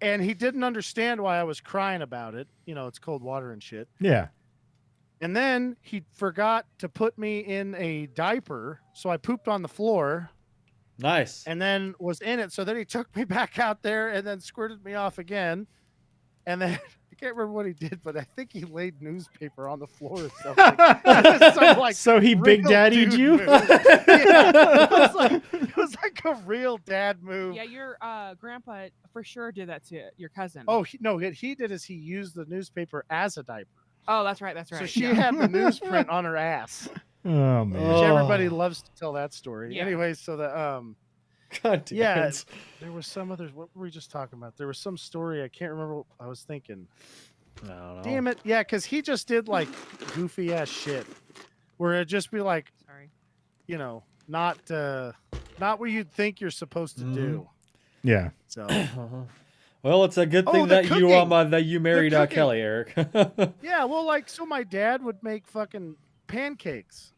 And he didn't understand why I was crying about it. It's cold water and shit. Yeah. And then he forgot to put me in a diaper, so I pooped on the floor Nice. and then was in it. So then he took me back out there and then squirted me off again. And then I can't remember what he did, but I think he laid newspaper on the floor or something. Some, like, So he big real daddied dude you? move. Yeah, it was like a real dad move. Yeah, your grandpa for sure did that to your cousin. Oh, no, what he did is he used the newspaper as a diaper. Oh, that's right. That's right. So she Yeah. had the newsprint on her ass. Oh man. Oh. Everybody loves to tell that story. Yeah. Anyway, so the God damn yeah, it. there was some others. What were we just talking about? There was some story. I can't remember what I was thinking. I don't know. Damn it. Yeah, because he just did like goofy ass shit where it'd just be like, Sorry. not what you'd think you're supposed to do. Yeah. So Well, it's a good thing Oh, the that cooking. that you married cooking. Kelly, Eric. yeah, well, so my dad would make fucking pancakes.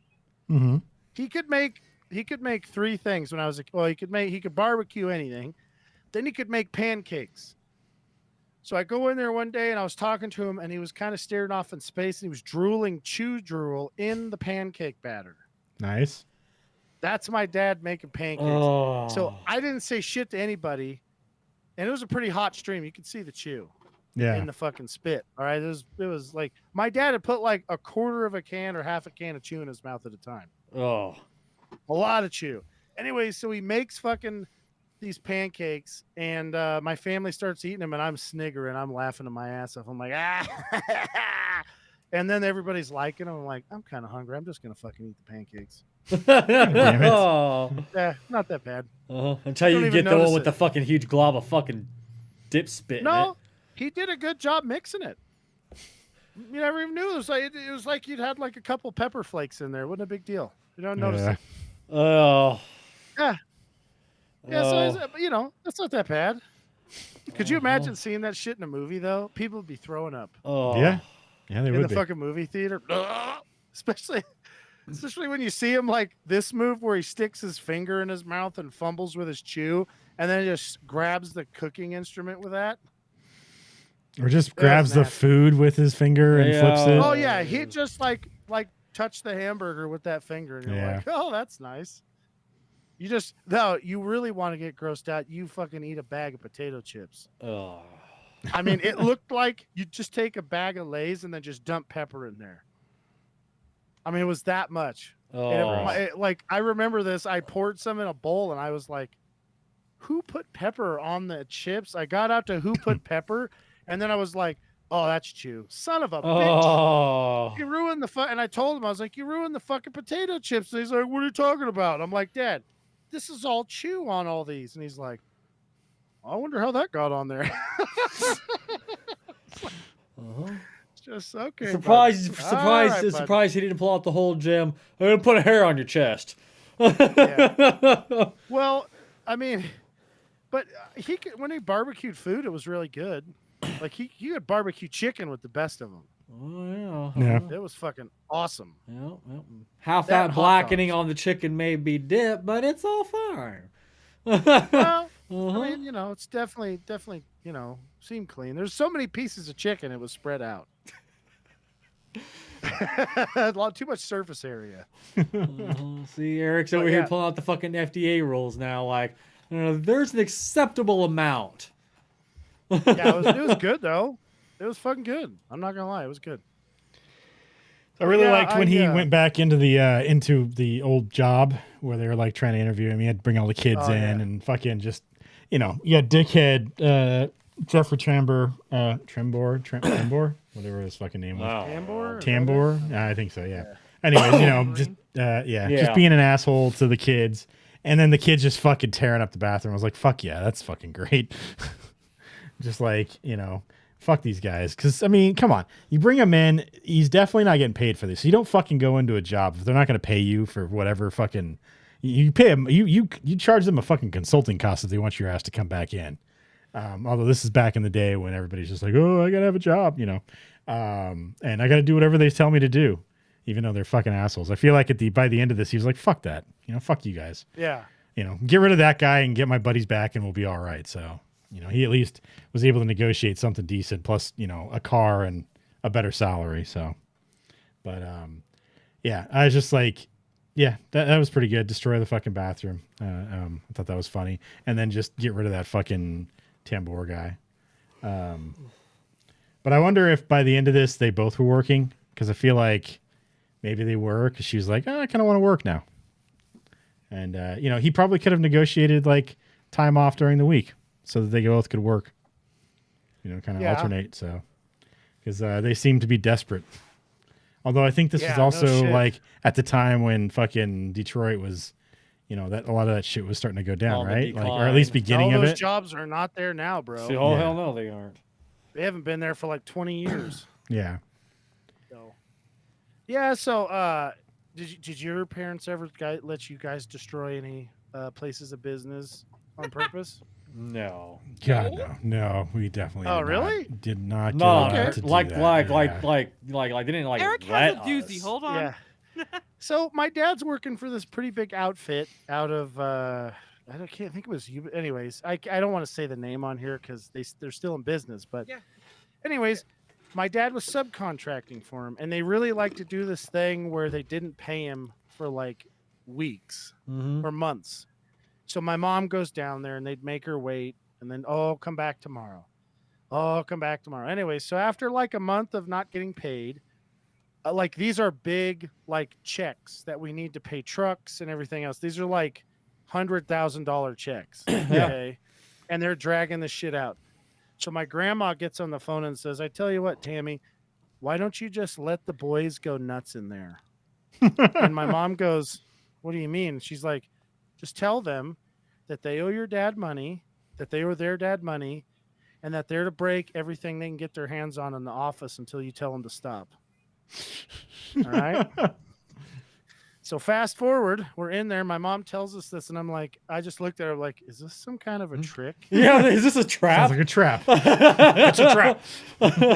Mm-hmm. He could make 3 things when I was he could barbecue anything. Then he could make pancakes. So I go in there one day and I was talking to him and he was kind of staring off in space and he was drooling chew drool in the pancake batter. Nice. That's my dad making pancakes. Oh. So I didn't say shit to anybody. And it was a pretty hot stream. You could see the chew Yeah. in the fucking spit. All right. It was like my dad had put like a quarter of a can or half a can of chew in his mouth at a time. Oh. A lot of chew. Anyway, so he makes fucking these pancakes and my family starts eating them and I'm sniggering. I'm laughing to my ass off. I'm like, ah. And then everybody's liking them. I'm like, I'm kind of hungry. I'm just going to fucking eat the pancakes. Damn it. Oh. Yeah, not that bad. Until Don't you even get the one notice with it. the fucking huge glob of fucking dip spit. No, he did a good job mixing it. You never even knew. It was like you'd had like a couple pepper flakes in there. Wasn't a big deal. You don't notice Yeah. it. Oh. Yeah. Yeah, so Oh. that's not that bad. Could you imagine seeing that shit in a movie though? People would be throwing up Oh. Yeah. Yeah, they in would the be. fucking movie theater. Especially when you see him like this move where he sticks his finger in his mouth and fumbles with his chew and then he just grabs the cooking instrument with that. Or just was grabs the nasty. food with his finger and flips it. Oh yeah, he just like touched the hamburger with that finger, and you're Yeah. like, oh, that's nice. You just no, you really want to get grossed out. You fucking eat a bag of potato chips. Oh. I mean, it looked like you just take a bag of Lay's and then just dump pepper in there. I mean, it was that much. Oh. Like I remember this. I poured some in a bowl, and I was like, "Who put pepper on the chips?" I got out to who put pepper, and then I was like, "Oh, that's Chew, son of a bitch." Oh. You ruined the and I told him, I was like, you ruined the fucking potato chips. And he's like, what are you talking about? I'm like, Dad, this is all Chew on all these. And he's like, I wonder how that got on there. It's just okay. Surprised bud. surprised he didn't pull out the whole gem. I'm gonna put a hair on your chest. Well, I mean, but he could, when he barbecued food, it was really good. Like he had barbecue chicken with the best of them. Oh Yeah. It was fucking awesome. yeah. Half That that hot blackening dogs. on the chicken may be dip, but it's all fine. Well, Uh-huh. I mean, you know, it's definitely, you know, seemed clean. There's so many pieces of chicken, it was spread out. A lot too much surface area. See, Eric's But over here yeah. pulling out the fucking FDA rules now. Like, there's an acceptable amount. Yeah, it was good though. It was fucking good. I'm not gonna lie, it was good. I really Yeah, liked when he I, went back into the old job where they were like trying to interview him. He had to bring all the kids Oh, in yeah. and fucking just, you know, you had dickhead Jeffrey Trembor, whatever his fucking name was. Tambor? Tambor? I think so, yeah. Anyways, you know, just Yeah. just being an asshole to the kids. And then the kids just fucking tearing up the bathroom. I was like, fuck yeah, that's fucking great. Just like, you know, fuck these guys. Because, I mean, come on. You bring him in, he's definitely not getting paid for this. You don't fucking go into a job if they're not going to pay you for whatever fucking. You pay them, you charge them a fucking consulting cost if they want your ass to come back in. Although this is back in the day when everybody's just like, oh, I got to have a job, you know. And I got to do whatever they tell me to do, even though they're fucking assholes. I feel like by the end of this, he was like, fuck that. You know, fuck you guys. Yeah. You know, get rid of that guy and get my buddies back and we'll be all right. So, you know, he at least was able to negotiate something decent plus, you know, a car and a better salary. So, but, yeah, I was just like, yeah, that was pretty good. Destroy the fucking bathroom. I thought that was funny. And then just get rid of that fucking Tambor guy. But I wonder if by the end of this, they both were working because I feel like maybe they were because she was like, oh, I kind of want to work now. And, you know, he probably could have negotiated like time off during the week so that they both could work, you know, kind of alternate. So, because they seem to be desperate. Although I think this Yeah, was no also shit. like at the time when fucking Detroit was, you know, that a lot of that shit was starting to go down, On the right? Like, or at least decline. beginning All of those it. jobs are not there now, bro. See, oh Yeah. hell no, they aren't. They haven't been there for like 20 years. Yeah. So, yeah. So, did your parents ever let you guys destroy any places of business on purpose? No. God, no, we definitely. Oh, did really? Not, did not. No, get allowed okay. to do like, that. like, Yeah. like, they didn't like Eric let has a doozy. us. Hold on. Yeah. So my dad's working for this pretty big outfit out of I can't think it was you. Anyways, I don't want to say the name on here because they're still in business. But Yeah. anyways, my dad was subcontracting for him, and they really like to do this thing where they didn't pay him for like weeks Mhm. or months. So my mom goes down there and they'd make her wait, and then come back tomorrow. Oh, come back tomorrow. Anyway, so after like a month of not getting paid. Like these are big like checks that we need to pay trucks and everything else. These are like $100,000 checks. Okay. And they're dragging the shit out. So my grandma gets on the phone and says, I tell you what, Tammy, why don't you just let the boys go nuts in there? And my mom goes, what do you mean? She's like, just tell them that they owe your dad money, that they owe their dad money, and that they're to break everything they can get their hands on in the office until you tell them to stop. All right. So fast forward, we're in there. My mom tells us this, and I'm like, I just looked at her like, is this some kind of a trick? Yeah, is this a trap? Sounds like a trap. It's a trap.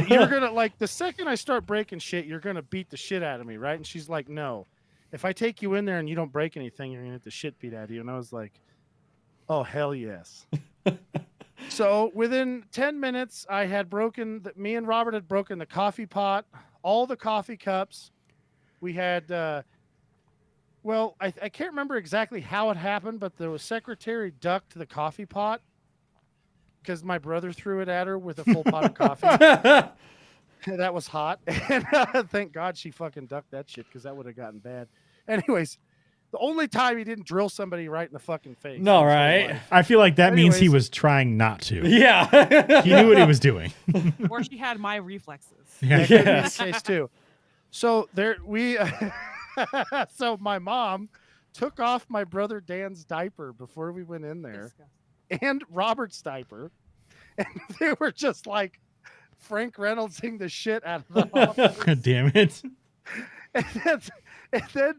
You're gonna like the second I start breaking shit, you're gonna beat the shit out of me, right? And she's like, no. If I take you in there and you don't break anything, you're gonna get the shit beat out of you. And I was like, oh hell yes. So within 10 minutes, me and Robert had broken the coffee pot, all the coffee cups. We had, I can't remember exactly how it happened, but the secretary ducked the coffee pot because my brother threw it at her with a full pot of coffee. That was hot. And thank God she fucking ducked that shit because that would have gotten bad. Anyways, the only time he didn't drill somebody right in the fucking face. No, right? I feel like that means he Anyways. was trying not to. Yeah. He knew what he was doing. Or she had my reflexes. Yeah. That could be the Yes. case too. So so my mom took off my brother Dan's diaper before we went in there, and Robert's diaper, and they were just like Frank Reynoldsing the shit out of the office. Damn it. and then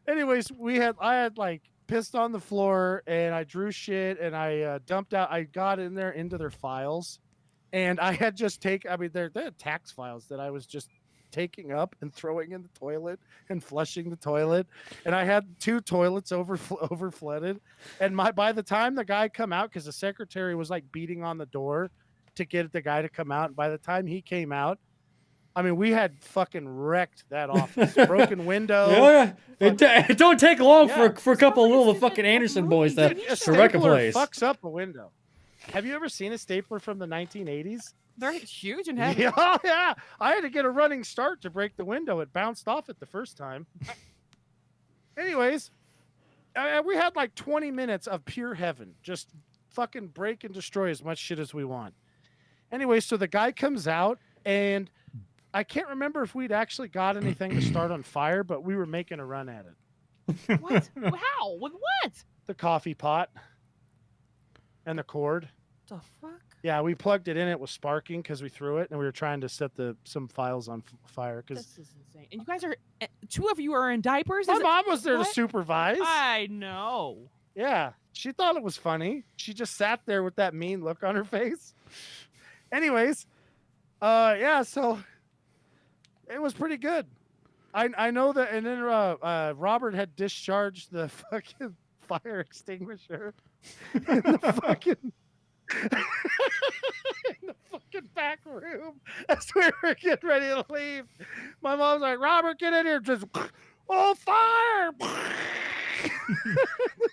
anyways, I had like pissed on the floor and I drew shit and I got in there into their files, and I had just they had tax files that I was just taking up and throwing in the toilet and flushing the toilet, and I had 2 toilets overflooded, and by the time the guy come out, because the secretary was like beating on the door to get the guy to come out, and by the time he came out, I mean, we had fucking wrecked that office. Broken window. Yeah. It don't take long Yeah. for a couple of little fucking Anderson boys to wreck a place. Fucks up a window. Have you ever seen a stapler from the 1980s? They're huge and heavy. Yeah, yeah. I had to get a running start to break the window. It bounced off it the first time. Anyways, we had like 20 minutes of pure heaven. Just fucking break and destroy as much shit as we want. Anyway, so the guy comes out, and I can't remember if we'd actually got anything to start on fire, but we were making a run at it. What? How? With what? The coffee pot and the cord. The fuck? Yeah, we plugged it in. It was sparking because we threw it, and we were trying to set some files on fire. Because This is insane. And you guys are, 2 of you are in diapers? my Is it- mom was there what? to supervise. I know. Yeah, she thought it was funny. She just sat there with that mean look on her face. Anyways, yeah, so it was pretty good. I know that, and then Robert had discharged the fucking fire extinguisher in the fucking in the fucking back room as we were getting ready to leave. My mom's like, Robert, get in here. Just, oh, fire.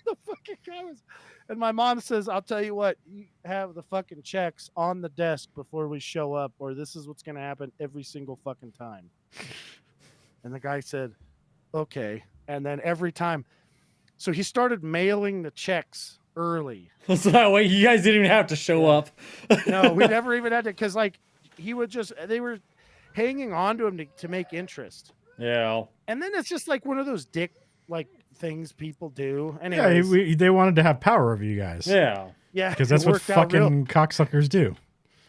The fucking guy was, and my mom says, I'll tell you what, you have the fucking checks on the desk before we show up, or this is what's going to happen every single fucking time. And the guy said, okay. And then every time, so he started mailing the checks early. So that way you guys didn't even have to show up. No, we never even had to, because like they were hanging on to him to make interest. Yeah. And then it's just like one of those dick like things people do. Yeah, Anyways, they wanted to have power over you guys. Yeah. yeah, Because it that's what worked out fucking cocksuckers do.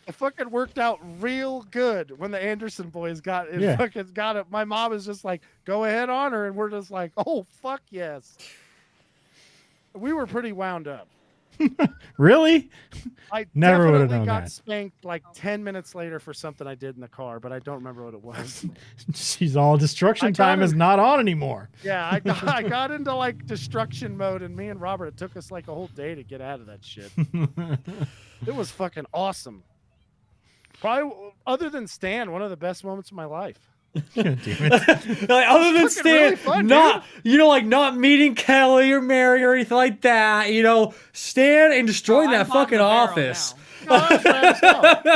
it fucking worked out real good when the Anderson boys got it. Yeah. Fucking got it. My mom is just like, go ahead on her, and we're just like, oh fuck yes. We were pretty wound up. Really? I Never would've definitely known got that. spanked like 10 minutes later for something I did in the car, but I don't remember what it was. She's all destruction I got time him. is not on anymore. Yeah, I got into like destruction mode, and me and Robert, it took us like a whole day to get out of that shit. It was fucking awesome. Probably, other than Stan, one of the best moments of my life. Damn it. Like, other than fucking Stan, really fun, not like not meeting Kelly or Mary or anything like that. Stan and destroying Oh, that I'm bottom fucking of the barrel office. now. No, that's rad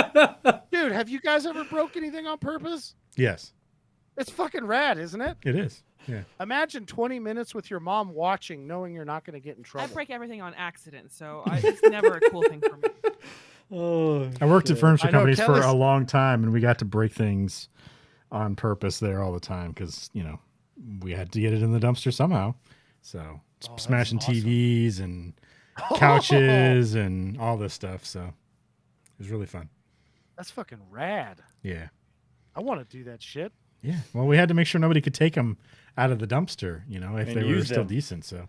as hell. Dude, have you guys ever broke anything on purpose? Yes, It's fucking rad, isn't it? it is. Yeah. Imagine 20 minutes with your mom watching, knowing you're not going to get in I trouble. break everything on accident, so it's never a cool thing for me. Oh, I worked at shit. furniture I know companies for Kelly's- a long time, and we got to break things on purpose there all the time because, we had to get it in the dumpster somehow. So that's smashing awesome. TVs and couches and all this stuff. So it was really fun. That's fucking rad. Yeah. I want to do that shit. Yeah. Well, we had to make sure nobody could take them out of the dumpster, if And they were use still them. decent. So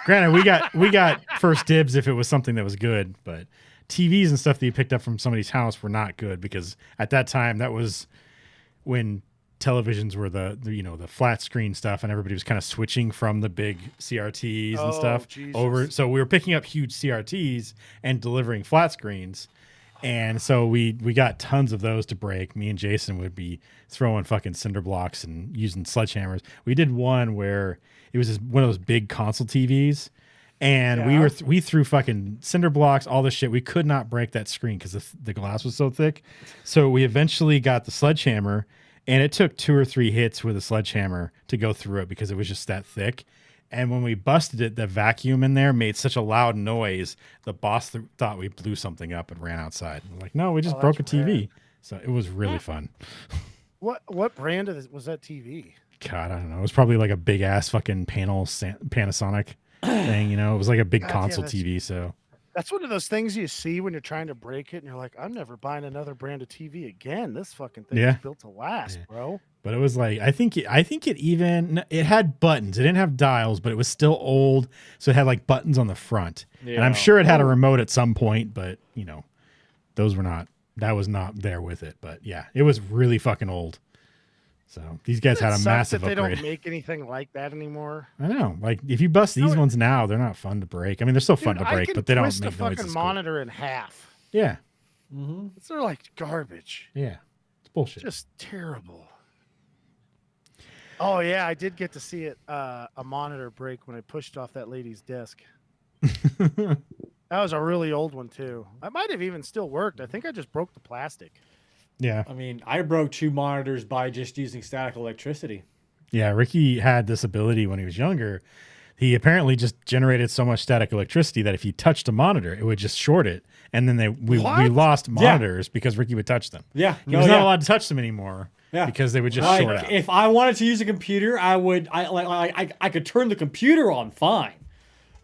granted, we got first dibs if it was something that was good, but TVs and stuff that you picked up from somebody's house were not good because at that time that was when televisions were the flat screen stuff, and everybody was kind of switching from the big CRTs and Oh, stuff Jesus. over. So we were picking up huge CRTs and delivering flat screens, And so we got tons of those to break. Me and Jason would be throwing fucking cinder blocks and using sledgehammers. We did one where it was one of those big console TVs, and we threw fucking cinder blocks, all this shit. We could not break that screen because the glass was so thick. So we eventually got the sledgehammer, and it took 2 or 3 hits with a sledgehammer to go through it because it was just that thick. And when we busted it, the vacuum in there made such a loud noise. The boss thought we blew something up and ran outside. I'm like, no, we just broke a TV. Rad. So it was really fun. What brand was that TV? God, I don't know. It was probably like a big ass fucking Panasonic thing. You know, it was like a big console TV. So that's one of those things you see when you're trying to break it, and you're like, I'm never buying another brand of TV again. This fucking thing is built to last, bro. But it was like, I think it had buttons. It didn't have dials, but it was still old. So it had like buttons on the front. Yeah. And I'm sure it had a remote at some point, but you know, that was not there with it. But yeah, it was really fucking old. So these guys had a massive that they upgrade. Don't make anything like that anymore. I know. Like if you bust these ones now, they're not fun to break. I mean, they're still fun to break, but they don't make the fucking monitor in half. Yeah. Mm-hmm. They're like garbage. Yeah. It's bullshit. Just terrible. Oh yeah, I did get to see it a monitor break when I pushed off that lady's desk. That was a really old one too. I might have even still worked. I think I just broke the plastic. Yeah. I mean, I broke 2 monitors by just using static electricity. Yeah, Ricky had this ability when he was younger. He apparently just generated so much static electricity that if he touched a monitor, it would just short it. And then we lost monitors because Ricky would touch them. Yeah. He was not allowed to touch them anymore. Yeah. Because they would just short out. If I wanted to use a computer, I could turn the computer on fine.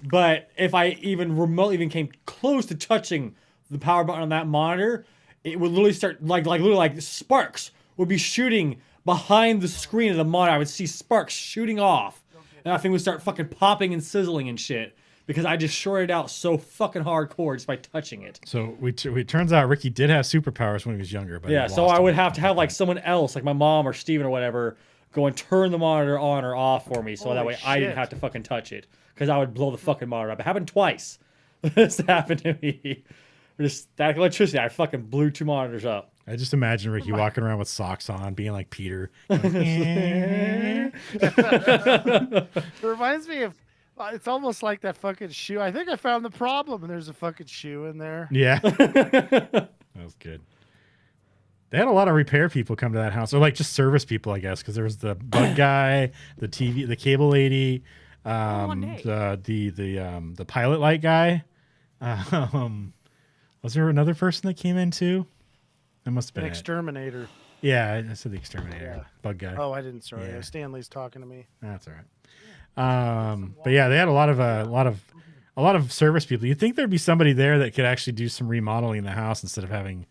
But if I even remotely came close to touching the power button on that monitor, it would literally start like sparks would be shooting behind the screen of the monitor. I would see sparks shooting off. And that thing would start fucking popping and sizzling and shit. Because I just shorted out so fucking hardcore just by touching it. So it turns out Ricky did have superpowers when he was younger. But yeah, so I would have to have like someone else, like my mom or Steven or whatever, go and turn the monitor on or off for me. So that way I didn't have to fucking touch it. Because I would blow the fucking monitor up. It happened twice. This happened to me. Just static electricity. I fucking blew 2 monitors up. I just imagine Ricky walking around with socks on, being like Peter. It reminds me of... It's almost like that fucking shoe. I think I found the problem, and there's a fucking shoe in there. Yeah. That was good. They had a lot of repair people come to that house, or like just service people, I guess, because there was the bug guy, the TV, the cable lady, the pilot light guy. Was there another person that came in too? That must have been an exterminator. Yeah, I said the exterminator. Bug guy. Oh, I didn't. Sorry, Stanley's talking to me. That's all right. But yeah, they had a lot of service people. You'd think there'd be somebody there that could actually do some remodeling in the house instead of having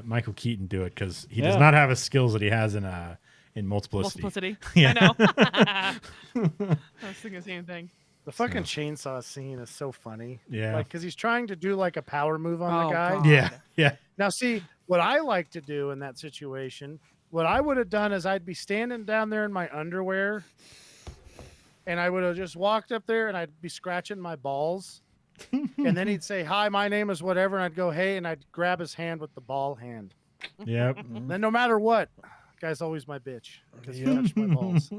Michael Keaton do it, because he does not have his skills that he has in Multiplicity. Yeah. I know. I was thinking the same thing. The fucking chainsaw scene is so funny. Yeah. Like, because he's trying to do like a power move on the guy. God. Yeah. Now, see, what I like to do in that situation, what I would have done is I'd be standing down there in my underwear, and I would have just walked up there and I'd be scratching my balls. And then he'd say, "Hi, my name is whatever." And I'd go, "Hey," and I'd grab his hand with the ball hand. Yep. Then no matter what, guy's always my bitch because he touched my balls.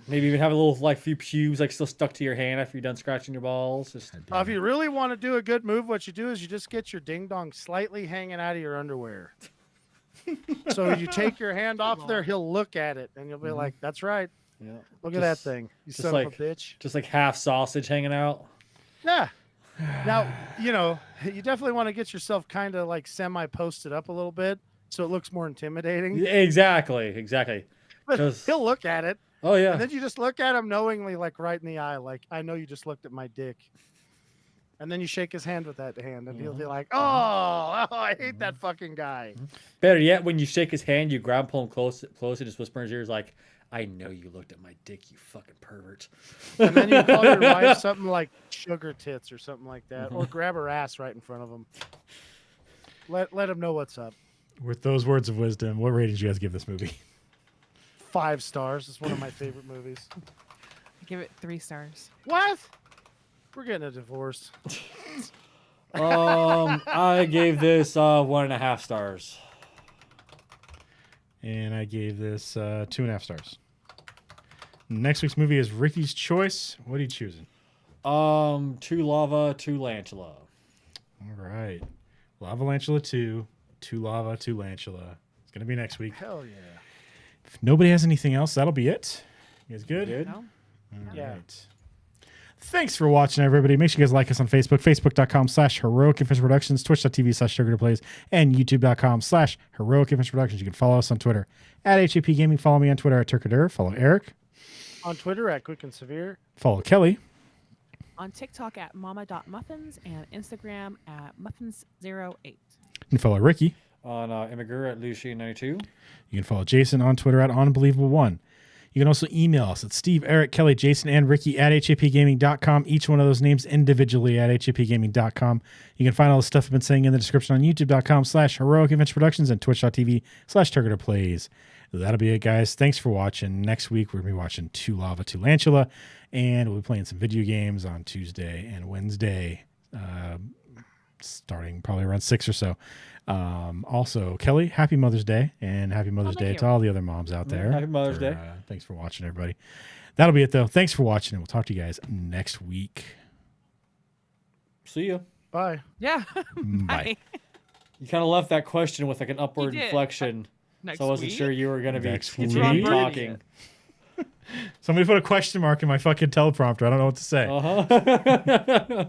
Maybe even have a little like few pubes like still stuck to your hand after you're done scratching your balls. Just if you really want to do a good move, what you do is you just get your ding dong slightly hanging out of your underwear. So you take your hand off there, he'll look at it and you'll be like, "That's right. yeah. Look at that thing. You son of a bitch." Just like half sausage hanging out. Yeah. Now, you definitely want to get yourself kind of like semi-posted up a little bit so it looks more intimidating. Exactly. But he'll look at it. Oh, yeah. And then you just look at him knowingly, like right in the eye, like, "I know you just looked at my dick." And then you shake his hand with that hand, and he'll be like, oh, I hate that fucking guy. Better yet, when you shake his hand, you grab him, pull him close, and just whisper in his ears like, "I know you looked at my dick, you fucking pervert." And then you call your wife something like sugar tits or something like that, or grab her ass right in front of him. Let him know what's up. With those words of wisdom, what rating did you guys give this movie? 5 stars. It's one of my favorite movies. I give it 3 stars. What? We're getting a divorce. I gave this 1.5 stars. And I gave this 2.5 stars. Next week's movie is Ricky's Choice. What are you choosing? 2 Lava, 2 Lantula. All right. Lava Lantula 2, 2 Lava, 2 Lantula. It's going to be next week. Hell yeah. If nobody has anything else, that'll be it. You guys good? Good. No? All Yeah. right. Thanks for watching, everybody. Make sure you guys like us on Facebook, facebook.com/Heroic Infantry Productions, twitch.tv/SugarToPlays, and youtube.com/Heroic Infantry Productions. You can follow us on Twitter at HAP Gaming. Follow me on Twitter at Turkadur. Follow Eric. On Twitter at Quick and Severe. Follow Kelly. On TikTok at mama.muffins and Instagram at muffins08. And follow Ricky. On Immigrant at Lucian92. You can follow Jason on Twitter at Unbelievable1. You can also email us at Steve, Eric, Kelly, Jason, and Ricky at hapgaming.com. Each one of those names individually at hapgaming.com. You can find all the stuff I've been saying in the description on youtube.com/Heroic Adventure Productions and twitch.tv/Turkator That'll be it, guys. Thanks for watching. Next week, we're going to be watching 2 Lava, 2 Lantula, and we'll be playing some video games on Tuesday and Wednesday, starting probably around 6 or so. Also, Kelly, happy Mother's Day, and happy Mother's thank Day you. to all the other moms out there. Happy Mother's Day. Thanks for watching, everybody. That'll be it, though. Thanks for watching, and we'll talk to you guys next week. See ya. Bye. Yeah. Bye. You kind of left that question with like an upward did. inflection. Next So I wasn't week. sure you were going to be Next continue week. talking. Somebody put a question mark in my fucking teleprompter. I don't know what to say. Uh-huh.